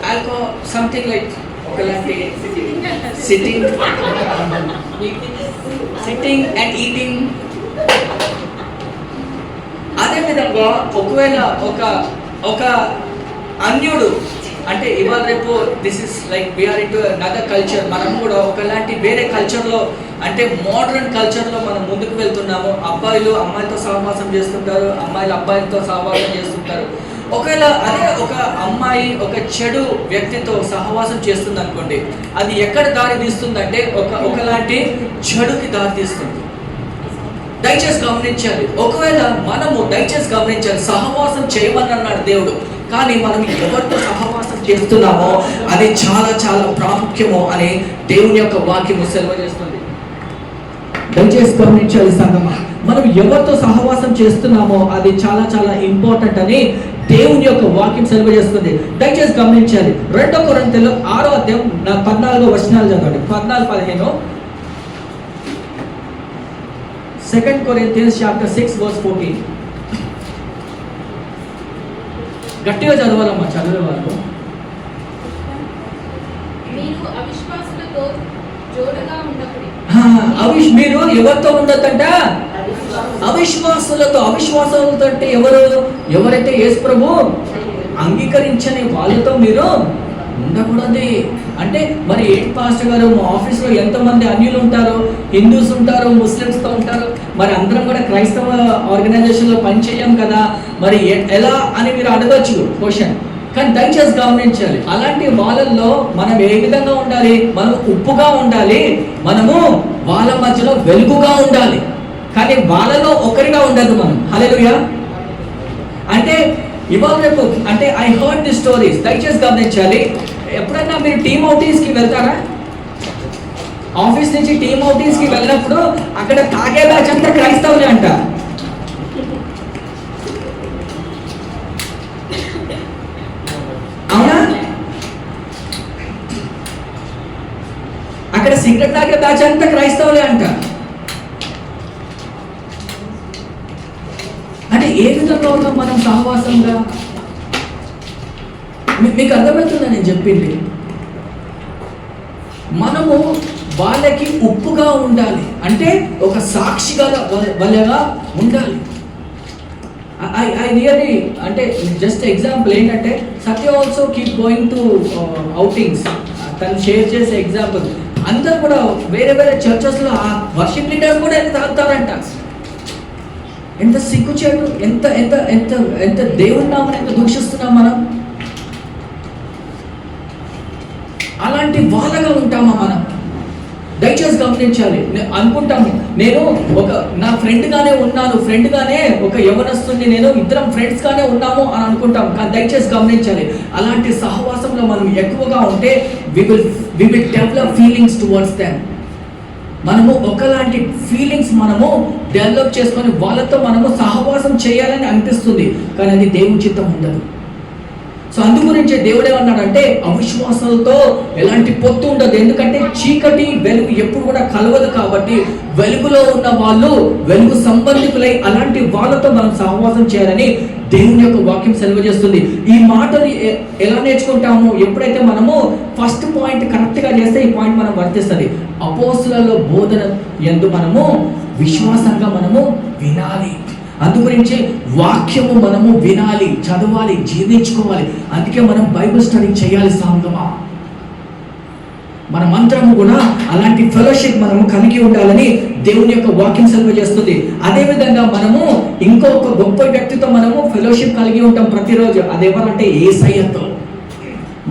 alcohol something like ఒకలాంటి సిట్టింగ్ అండ్ ఈటింగ్. అదేవిధంగా ఒకవేళ ఒక అన్యుడు అంటే ఇవాళ రేపు this is like we're into another culture, మనం కూడా ఒకలాంటి వేరే కల్చర్లో అంటే మోడర్న్ కల్చర్లో మనం ముందుకు వెళ్తున్నాము. అబ్బాయిలు అమ్మాయిలతో సహవాసం చేస్తుంటారు, అమ్మాయిలు అబ్బాయిలతో సహవాసం చేస్తుంటారు. ఒకవేళ అదే ఒక అమ్మాయి ఒక చెడు వ్యక్తితో సహవాసం చేస్తుంది అనుకోండి, అది ఎక్కడ దారి తీస్తుందంటే ఒకలాంటి చెడుకి దారి తీస్తుంది. దయచేసి గమనించాలి. ఒకవేళ మనము దయచేసి గమనించాలి, సహవాసం చేయమని అన్నాడు దేవుడు, కానీ మనం ఎవరితో సహవాసం చేస్తున్నామో అది చాలా చాలా ప్రాముఖ్యము అని దేవుని యొక్క వాక్యము సెలవు చేస్తుంది. దయచేసి గమనించాలి సంగమా, మనం ఎవరితో సహవాసం చేస్తున్నామో అది చాలా చాలా ఇంపార్టెంట్ అని దేవుని యొక్క వాక్యం సెలవు చేస్తుంది. దయచేసి గమనించాలి. 2 కొరింథీయులు 6వ అధ్యాయం 14వ వచనాలు చదవండి. 14-15. 2 Corinthians chapter 6 verse 14. గట్టిగా చదవాలమ్మా, చదివే వాళ్ళు. మీరు అవిశ్వాసులతో జోడుగా ఉండకూడదు. మీరు ఎవరితో ఉండొద్దంట? అవిశ్వాసులతో. అవిశ్వాసులతో అంటే ఎవరైతే యేసు ప్రభు అంగీకరించని వాళ్ళతో మీరు ఉండకూడదు. అంటే మరి ఏంటి పాస్టర్ గారు, మా ఆఫీస్లో ఎంతమంది అన్యులు ఉంటారు, హిందూస్ ఉంటారు, ముస్లిమ్స్తో ఉంటారు, మరి అందరం కూడా క్రైస్తవ ఆర్గనైజేషన్లో పనిచేయం కదా, మరి ఎలా అని మీరు అడగచ్చు క్వశ్చన్. కానీ దయచేసి గమనించాలి, అలాంటి వాళ్ళల్లో మనం ఏ విధంగా ఉండాలి? మనం ఉప్పుగా ఉండాలి, మనము వాళ్ళ మధ్యలో వెలుగుగా ఉండాలి, కానీ వాళ్ళలో ఒకరిగా ఉండదు మనం. హల్లెలూయా. అంటే ఇవాళ రేపు అంటే ఐ హర్డ్ ది స్టోరీస్. దయచేసి గమనించాలి. ఎప్పుడన్నా మీరు టీమ్ అవుటింగ్స్కి వెళ్తారా? ఆఫీస్ నుంచి టీమ్ అవుటింగ్స్కి వెళ్ళినప్పుడు అక్కడ తాగే బ్యాచ్ అంతా క్రైస్తవులే అంట. అవునా? అక్కడ సిగరెట్ తాగే బ్యాచ్ అంతా క్రైస్తవులే అంట. అంటే ఏ విధంగా ఉన్నాం మనం సహవాసంగా? మీకు అర్థమవుతుందా నేను చెప్పింది? మనము వాళ్ళకి ఉప్పుగా ఉండాలి, అంటే ఒక సాక్షిగా వాళ్ళగా ఉండాలి. ఐ రియలీ అంటే జస్ట్ ఎగ్జాంపుల్ ఏంటంటే Satya also keep going to outings. తను షేర్ చేసే ఎగ్జాంపుల్, అందరు కూడా వేరే వేరే చర్చెస్లో ఆ వర్షిప్ లీడర్స్ కూడా ఎంత తాగుతారంట. ఎంత సిగ్గుచేటు, ఎంత ఎంత ఎంత ఎంత దేవుని నామని ఎంత దూషిస్తున్నాం మనం. అలాంటి వాళ్ళగా ఉంటామా మనం? దయచేసి గమనించాలి. అనుకుంటాము నేను ఒక నా ఫ్రెండ్గానే ఉన్నాను, ఫ్రెండ్గానే ఒక యవనస్తుని నేను, ఇద్దరం ఫ్రెండ్స్గానే ఉన్నాము అని అనుకుంటాం. కానీ దయచేసి గమనించాలి, అలాంటి సహవాసంలో మనం ఎక్కువగా ఉంటే we will develop feelings towards them. మనము ఒకలాంటి ఫీలింగ్స్ మనము డెవలప్ చేసుకొని వాళ్ళతో మనము సహవాసం చేయాలని అనిపిస్తుంది, కానీ అది దేవుని చిత్తం ఉండదు. సో అందు గురించే దేవుడు ఏమన్నాడంటే అవిశ్వాసాలతో ఎలాంటి పొత్తు ఉండదు. ఎందుకంటే చీకటి వెలుగు ఎప్పుడు కూడా కలవదు. కాబట్టి వెలుగులో ఉన్న వాళ్ళు వెలుగు సంబంధికులై అలాంటి వాళ్ళతో మనం సహవాసం చేయాలని దేవుని యొక్క వాక్యం సెలవు చేస్తుంది. ఈ మాటని ఎలా నేర్చుకుంటాము? ఎప్పుడైతే మనము ఫస్ట్ పాయింట్ కరెక్ట్గా చేస్తే ఈ పాయింట్ మనం వర్తిస్తుంది. అపోస్తుల బోధన యందు మనము విశ్వాసంగా మనము వినాలి. అందుగురించి వాక్యము మనము వినాలి, చదవాలి, జీర్ణించుకోవాలి. అందుకే మనం బైబిల్ స్టడీ చేయాలి సంగమా. మనమందరము కూడా అలాంటి ఫెలోషిప్ మనము కలిగి ఉండాలని దేవుని యొక్క వాక్యం సెలవు చేస్తుంది. అదేవిధంగా మనము ఇంకొక గొప్ప వ్యక్తితో మనము ఫెలోషిప్ కలిగి ఉంటాం ప్రతిరోజు. అదెవరంటే యేసయ్యతో.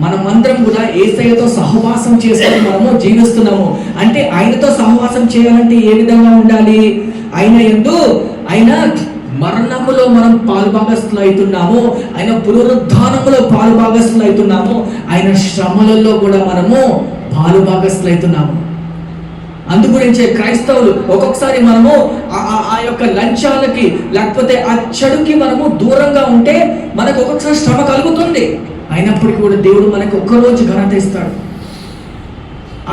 మనమందరం కూడా యేసయ్యతో సహవాసం చేసుకొని మనము జీవిస్తున్నాము. అంటే ఆయనతో సహవాసం చేయాలంటే ఏ విధంగా ఉండాలి? ఆయన మరణములో మనం పాలుభాగస్తులు అవుతున్నాము, ఆయన పునరుద్ధానములో పాలుభాగస్తులు అవుతున్నాము, ఆయన శ్రమలలో కూడా మనము పాలుభాగస్తులు అవుతున్నాము. అందుగురించే క్రైస్తవులు ఒక్కొక్కసారి మనము ఆ యొక్క లంచాలకి లేకపోతే ఆ చెడుకి మనము దూరంగా ఉంటే మనకు ఒక్కొక్కసారి శ్రమ కలుగుతుంది. అయినప్పటికీ కూడా దేవుడు మనకు ఒక్కరోజు ఘనత ఇస్తాడు.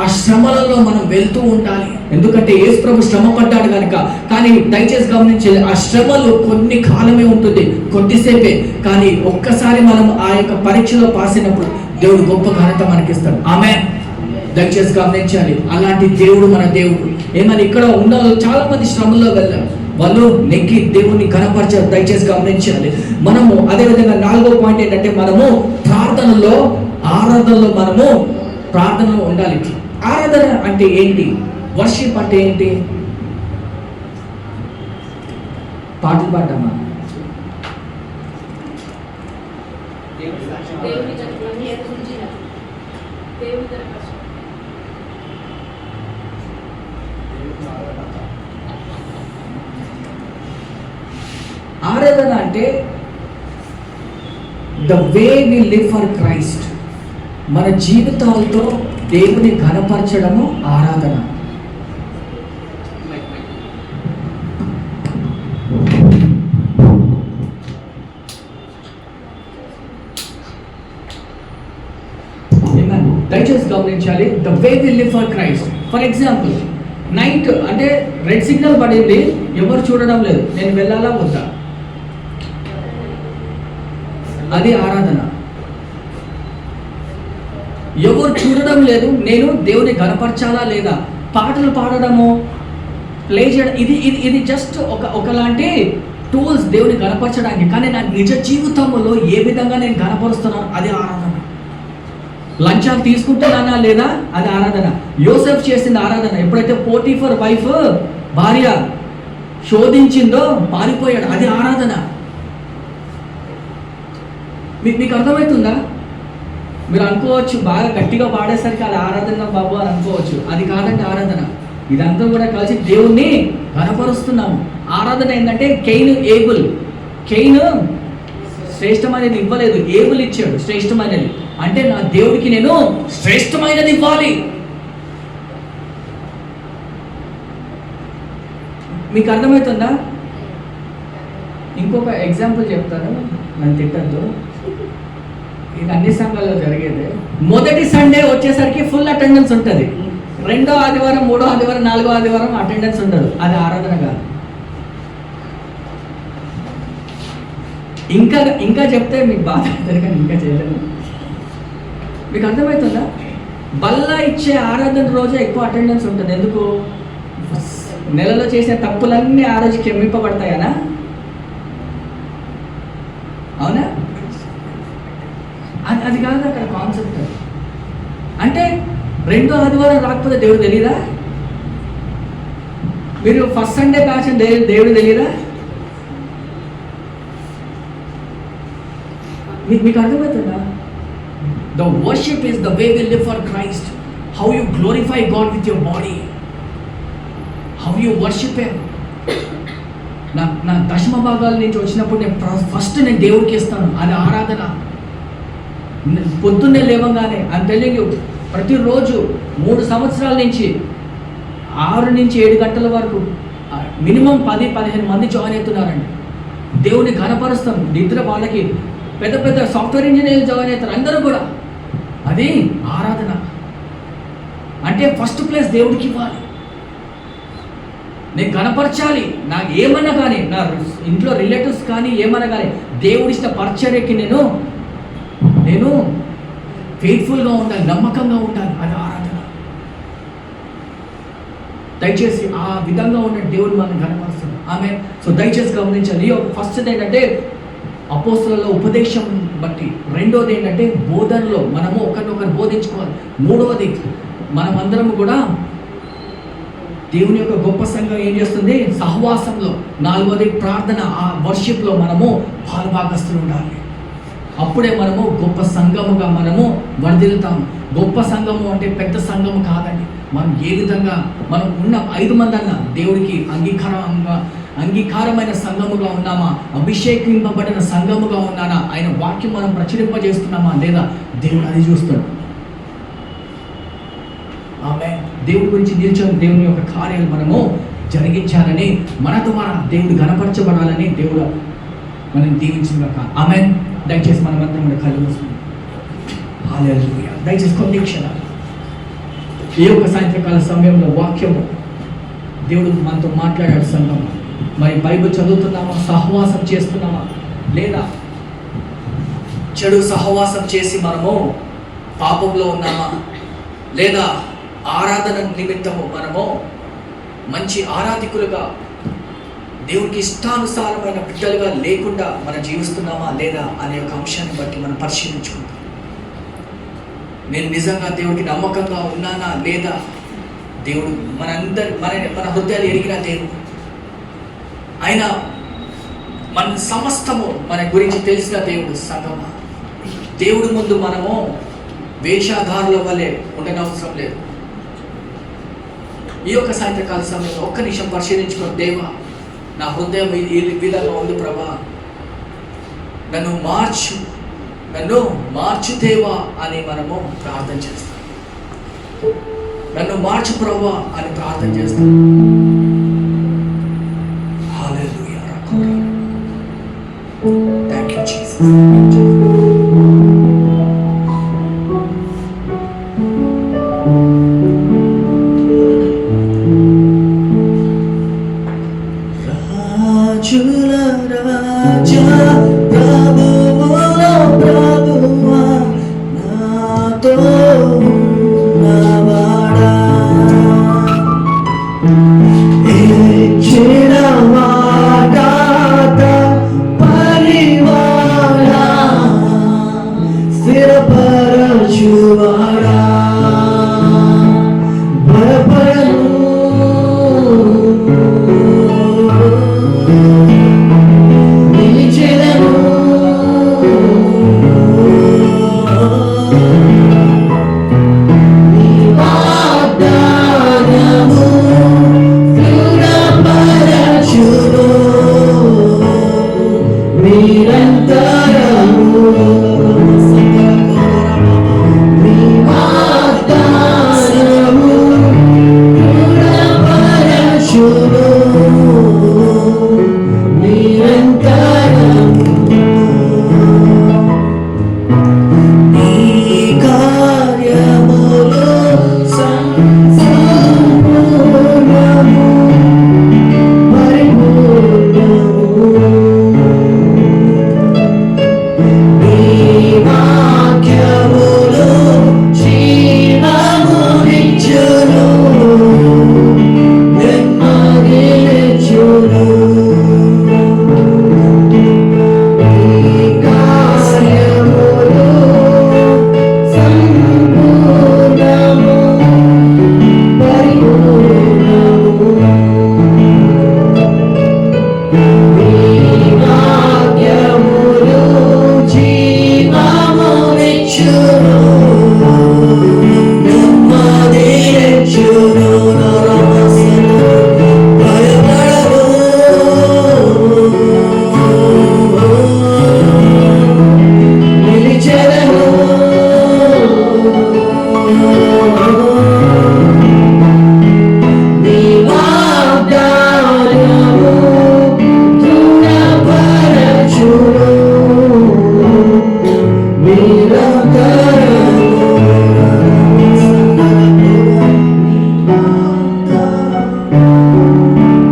ఆ శ్రమలలో మనం వెళ్తూ ఉండాలి. ఎందుకంటే యేసు ప్రభు శ్రమ పడ్డాడు కనుక. కానీ దయచేసి గమనించాలి, ఆ శ్రమలు కొన్ని కాలమే ఉంటుంది, కొద్దిసేపే. కానీ ఒక్కసారి మనం ఆ యొక్క పరీక్షలో పాస్ అయినప్పుడు దేవుడు గొప్ప ఘనత మనకిస్తాడు. ఆమేన్. దయచేసి గమనించాలి, అలాంటి దేవుడు మన దేవుడు. ఏమని ఇక్కడ ఉన్న చాలా మంది శ్రమల్లో వెళ్ళారు, వాళ్ళు నెక్కి దేవుని ఘనపరచారు. దయచేసి గమనించాలి. మనము అదేవిధంగా 4వ పాయింట్ ఏంటంటే మనము ఆరాధనలో మనము ప్రార్థనలో ఉండాలి. ఆరాధన అంటే ఏంటి? వర్షిప్ అంటే ఏంటి? పాటలు పాడమా? ఆరాధన అంటే the way we live for Christ. మన జీవితాలతో దేవుని ఘనపరచడము ఆరాధన. దయచేసి గమనించాలి, the way we live for Christ. For example, night అంటే రెడ్ సిగ్నల్ పడింది, ఎవరు చూడడం లేదు, నేను వెళ్ళాలా వద్దా? అది ఆరాధన. ఎవరు చూడడం లేదు, నేను దేవుని గణపరచాలా లేదా? పాటలు పాడడము, ప్లే చేయడం, ఇది జస్ట్ ఒకలాంటి టూల్స్ దేవుని గణపరచడానికి. కానీ నా నిజ జీవితంలో ఏ విధంగా నేను గణపరుస్తున్నాను, అది ఆరాధన. లంచాలు తీసుకుంటున్నానా లేదా, అది ఆరాధన. యోసెఫ్ చేసింది ఆరాధన. ఎప్పుడైతే పోటీఫర్ వైఫ్ భార్య శోధించిందో పారిపోయాడు, అది ఆరాధన. మీకు అర్థమవుతుందా? మీరు అనుకోవచ్చు బాగా గట్టిగా పాడేసరికి అది ఆరాధన బాబు అని అనుకోవచ్చు. అది కాదంటే ఆరాధన. ఇదంతా కూడా కలిసి దేవుణ్ణి కనపరుస్తున్నాము. ఆరాధన ఏంటంటే కెయిన్ శ్రేష్టమైనది ఇవ్వలేదు, ఏబుల్ ఇచ్చాడు శ్రేష్టమైనది. అంటే నా దేవుడికి నేను శ్రేష్టమైనది ఇవ్వాలి. మీకు అర్థమవుతుందా? ఇంకొక ఎగ్జాంపుల్ చెప్తాను, నన్ను తిట్టద్దు. ఇది అన్ని సంఘాల్లో జరిగేది. మొదటి సండే వచ్చేసరికి ఫుల్ అటెండెన్స్ ఉంటుంది. 2వ ఆదివారం, 3వ ఆదివారం, 4వ ఆదివారం అటెండెన్స్ ఉండదు. అది ఆరాధన కాదు. ఇంకా చెప్తే మీకు బాధ అవుతుంది, కానీ ఇంకా చేయలేదు. మీకు అర్థమవుతుందా? బల్లా ఇచ్చే ఆరాధన రోజే ఎక్కువ అటెండెన్స్ ఉంటుంది. ఎందుకు? నెలలో చేసే తప్పులన్నీ ఆ రోజు క్షమింపబడతాయనా? అవునా? అది కాదు అక్కడ కాన్సెప్ట్. అంటే 2వ ఆదివారం రాకపోతే దేవుడు తెలీదా? మీరు ఫస్ట్ సండే బ్యాచ్ దేవుడు తెలీదా? మీకు అర్థమవుతుందా? The worship is the way we live for Christ. How you glorify God with your body, how you worship him. నా దశమ భాగాల నుంచి వచ్చినప్పుడు నేను దేవుడికి ఇస్తాను, అది ఆరాధన. పొద్దున్నే లేవగానే అని తెలియ ప్రతిరోజు 3 సంవత్సరాల నుంచి 6 నుంచి 7 గంటల వరకు మినిమం 10-15 మంది జాయిన్ అవుతున్నారండి. దేవుని ఘనపరుస్తాం. నిద్ర వాళ్ళకి పెద్ద పెద్ద సాఫ్ట్వేర్ ఇంజనీర్లు జాయిన్ అవుతారు, అందరూ కూడా. అది ఆరాధన అంటే ఫస్ట్ ప్లేస్ దేవుడికి ఇవ్వాలి. నేను కనపరచాలి, నాకు ఏమన్నా కానీ, నా ఇంట్లో రిలేటివ్స్ కానీ ఏమన్నా కానీ దేవుడిష్ట పరిచర్యకి నేను ఫెయిత్ఫుల్గా ఉండాలి, నమ్మకంగా ఉండాలి. అది ఆరాధన. దయచేసి ఆ విధంగా ఉన్న దేవుడు మనం కనపరుస్తుంది. ఆమె సో దయచేసి గమనించాలి. ఫస్ట్ ఏంటంటే అపోస్తలుల ఉపదేశం బట్టి, రెండోది ఏంటంటే బోధనలో మనము ఒకరినొకరు బోధించుకోవాలి. మూడవది మనమందరం కూడా దేవుని యొక్క గొప్ప సంఘం ఏం చేస్తుంది? సహవాసంలో. నాలుగవది ప్రార్థన, ఆ వర్షిప్లో మనము పాలుభాగస్తులు ఉండాలి. అప్పుడే మనము గొప్ప సంఘముగా మనము వర్ధిల్లుతాము. గొప్ప సంఘము అంటే పెద్ద సంఘము కాదండి. మనం ఏ విధంగా మనం ఉన్న 5 మంది అన్న దేవుడికి అంగీకారమైన సంఘముగా ఉన్నామా, అభిషేకింపబడిన సంఘముగా ఉన్నానా, ఆయన వాక్యం మనం ప్రచురింపజేస్తున్నామా లేదా, దేవుడు అది చూస్తాడు. ఆమె దేవుడి గురించి నిల్చొని దేవుని యొక్క కార్యాలు మనము జరిగించాలని, మన ద్వారా దేవుడు గణపరచబడాలని దేవుడు మనం దీవించుగాక. ఆమె దయచేసి మనమందరం కూడా కళ్ళు మూసుకుందాం. హల్లెలూయా. దయచేసి కొన్ని క్షణాలు ఈ యొక్క సాయంత్రకాల సమయంలో వాక్యము దేవుడు మనతో మాట్లాడాడు. సంఘం మరి బైబిల్ చదువుతున్నామా, సహవాసం చేస్తున్నామా, లేదా చెడు సహవాసం చేసి మనము పాపంలో ఉన్నామా, లేదా ఆరాధన నిమిత్తము మనము మంచి ఆరాధికులుగా దేవుడికి ఇష్టానుసారమైన బిడ్డలుగా లేకుండా మనం జీవిస్తున్నామా లేదా అనే ఒక అంశాన్ని బట్టి మనం పరిశీలించుకుంటాం. నేను నిజంగా దేవుడికి నమ్మకంగా ఉన్నానా లేదా? దేవుడు మన హృదయాలు ఎరిగిన దేవుడు, ఆయన మన సమస్తము మన గురించి తెలిసిన దేవుడు. సంగమా, దేవుడి ముందు మనము వేషాధారుల వల్లే ఉండనవసరం లేదు. ఈ యొక్క సాయంత్రకాల సమయంలో ఒక్క నిమిషం పరిశీలించుకొని, దేవా నా హృదయం ఈ విధంగా ఉంది ప్రభా, నన్ను మార్చు దేవా అని మనము ప్రార్థన చేస్తాం. నన్ను మార్చు ప్రభా అని ప్రార్థన చేస్తాం. హల్లెలూయా. Thank you Jesus. నిరంతరము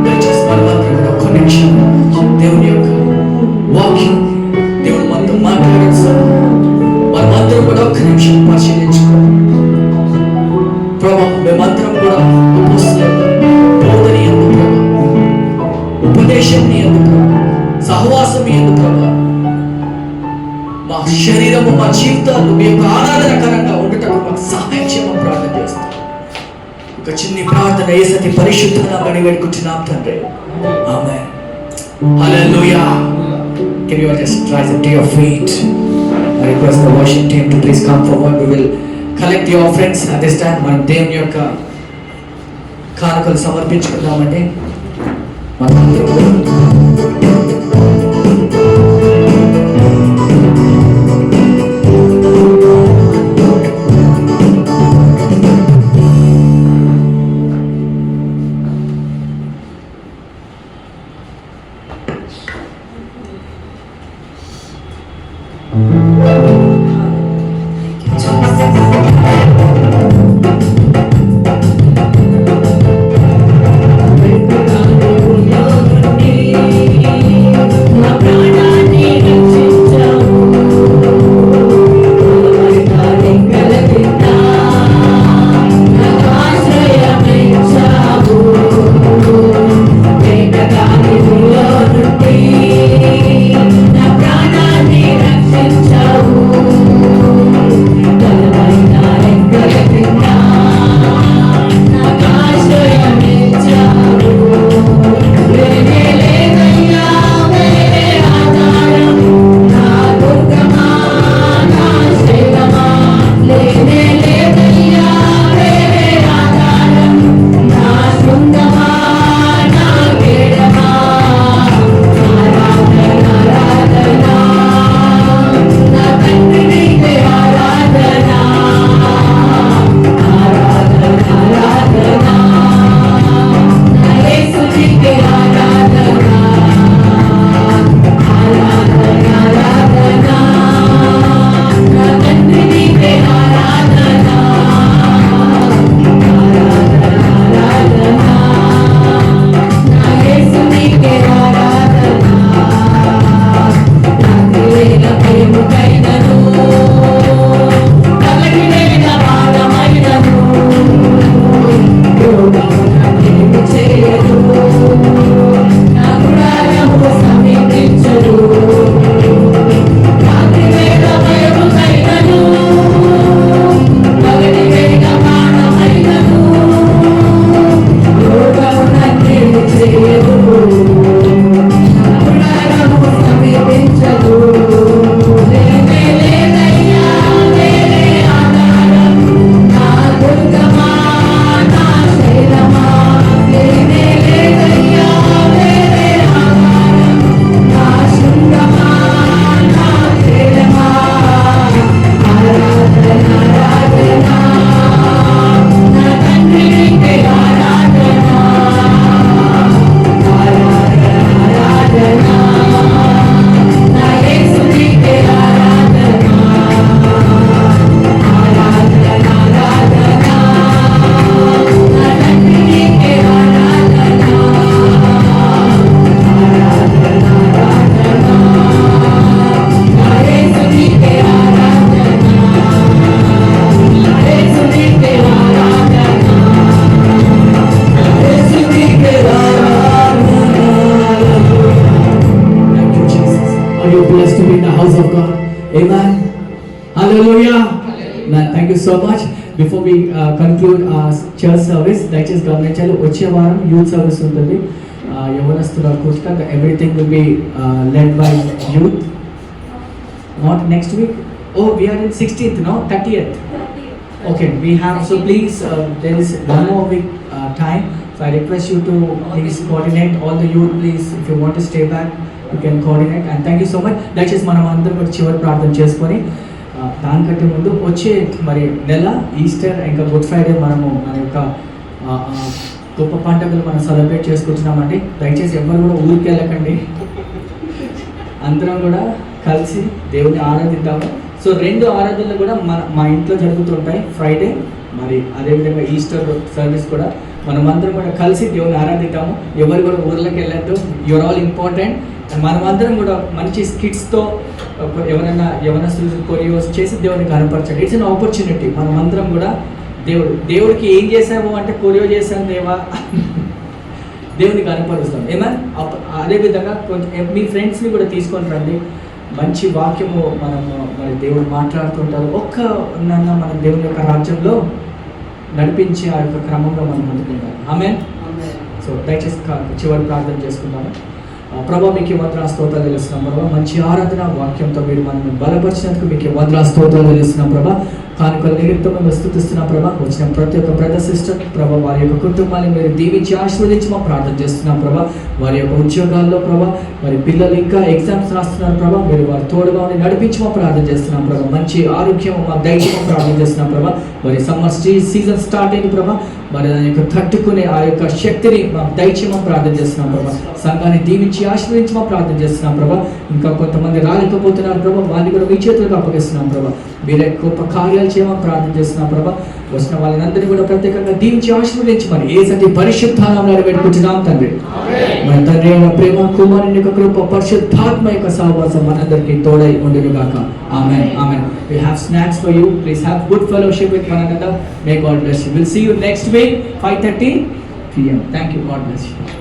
దయచేసి మనమందరం కూడా ఒక్క నిమిషం దేవుని యొక్క వాక్యం దేవుడు మనతో మాట్లాడారు సార్. మనమందరం కూడా ఒక్క నిమిషం పరిశీలించుకోవాలి. ప్రభా మేమందరం కూడా బోధన ఎందు ప్రభా, ఉపదేశం ఎందు ప్రభా, సహవాసం ఎందు ప్రభా, మా శరీరము మా జీవితాలు మీ యొక్క ఆరాధనకరంగా ఉండటం మాకు సహాయం చేయమని ప్రార్థన చేస్తాం. ఒక చిన్ని ప్రార్థన యేసతి పరిశుద్ధ నామమున వేడుకుంటున్నాం తండ్రి. ఆమేన్. హల్లెలూయా. Can you just rise up to your feet? I request the worship team to please come forward. We will collect the offerings at this time. మనం దేవుని యొక్క కానుకలు సమర్పించుకుందామండి. మనందరం so much. Before we conclude church service, దయచేసి గమనించాలి, వచ్చే వారం యూత్ సర్వీస్ ఉంటుంది. యవనస్తుల కూర్చుంట everything will be led by youth. Not next week. Oh, we are in 16th, no? 30th. Okay, we have, so please, there is one more week time. So I request you to please coordinate, all the youth, please, if you want to stay back, you can coordinate. And thank you so much. దయచేసి మనం అందరం కూడా చివరి ప్రార్థన చేసుకొని దానికంటే ముందు వచ్చే మరి నెల ఈస్టర్ ఇంకా గుడ్ ఫ్రైడే మనము మన యొక్క గొప్ప పండుగలు మనం సెలబ్రేట్ చేసుకుంటున్నామండి. దయచేసి ఎవరు కూడా ఊరికి వెళ్ళకండి, అందరం కూడా కలిసి దేవుని ఆరాధిద్దాము. సో 2 ఆరాధనలు కూడా మా ఇంట్లో జరుగుతుంటాయి ఫ్రైడే, మరి అదేవిధంగా ఈస్టర్ సర్వీస్ కూడా మనమందరం కూడా కలిసి దేవుని ఆరాధిద్దాము. ఎవరు కూడా ఊర్లోకి వెళ్ళద్దు, యూఆర్ ఆల్ ఇంపార్టెంట్. అండ్ మనమందరం కూడా మంచి స్కిట్స్తో ఎవరైనా కొరియోస్ చేసి దేవుని కనపరచండి. It's an opportunity. మనమందరం కూడా దేవుడికి ఏం చేసాము అంటే కొరియో చేశాను దేవా దేవుని కనపరుస్తాం. ఏమన్నా అదేవిధంగా కొంచెం మీ ఫ్రెండ్స్ని కూడా తీసుకొని రండి. మంచి వాక్యము మరి దేవుడు మాట్లాడుతుంటారు. మన దేవుని యొక్క రాజ్యంలో నడిపించే ఆ యొక్క క్రమంలో మనం ముందుకుంటాం. ఆమేన్. సో దయచేసి చివరి ప్రార్థన చేసుకుందాము. ప్రభా మీకు వందనాలు స్తోత్రాలు తెలుస్తున్నాం ప్రభా. మంచి ఆరాధన వాక్యంతో మీరు మనల్ని బలపరిచినందుకు మీకు వందనాలు స్తోత్రాలు తెలుస్తున్నాం ప్రభా. కానుకల నిమిత్తం మేము స్తుతిస్తున్నాం ప్రభా. వచ్చిన ప్రతి ఒక్క బ్రదర్ సిస్టర్ ప్రభా వారి యొక్క కుటుంబాన్ని మీరు దీవించి ఆశీర్వదించి మా ప్రార్థన చేస్తున్నాం ప్రభా. వారి యొక్క ఉద్యోగాల్లో ప్రభా, మరి పిల్లలు ఇంకా ఎగ్జామ్స్ రాస్తున్నారు ప్రభా, మీరు వారి తోడుగా ఉండి నడిపించి మా ప్రార్థన చేస్తున్నాం ప్రభా. మంచి ఆరోగ్యం మా దైత్యం ప్రార్థన చేస్తున్నాం ప్రభా. మరి సమ్మర్ సీజన్ స్టార్ట్ అయింది ప్రభా, మరి దాని యొక్క తట్టుకునే ఆ యొక్క శక్తిని మా దైత్యం ప్రార్థన చేస్తున్నాం ప్రభా. సంఘాన్ని దీవించి ఆశీర్వదించి మా ప్రార్థన చేస్తున్నాం ప్రభా. ఇంకా కొంతమంది రాలేకపోతున్నారు ప్రభా, వారిని కూడా మీ చేతులకు అప్పగిస్తున్నాం ప్రభా. మీరే గొప్ప కార్యాలు చేయమని ప్రార్థన చేస్తున్నాం ప్రభా. వచ్చిన వాళ్ళందరినీ కూడా ప్రత్యేకంగా దీవించి ఆశీర్వదించి మరి యేసు పరిశుద్ధ నామములో పెట్టుకుంటున్నాం తండ్రి. మన తండ్రి అయిన ప్రేమ, కుమారుని యొక్క కృప, పరిశుద్ధాత్మ యొక్క సహవాసం మనందరికీ తోడై ఉండును గాక. ఆమేన్. ఆమేన్. We have snacks for you. Please have good fellowship with one another. May God bless you. We'll see you next week 5:30 p.m. Thank you. God bless you.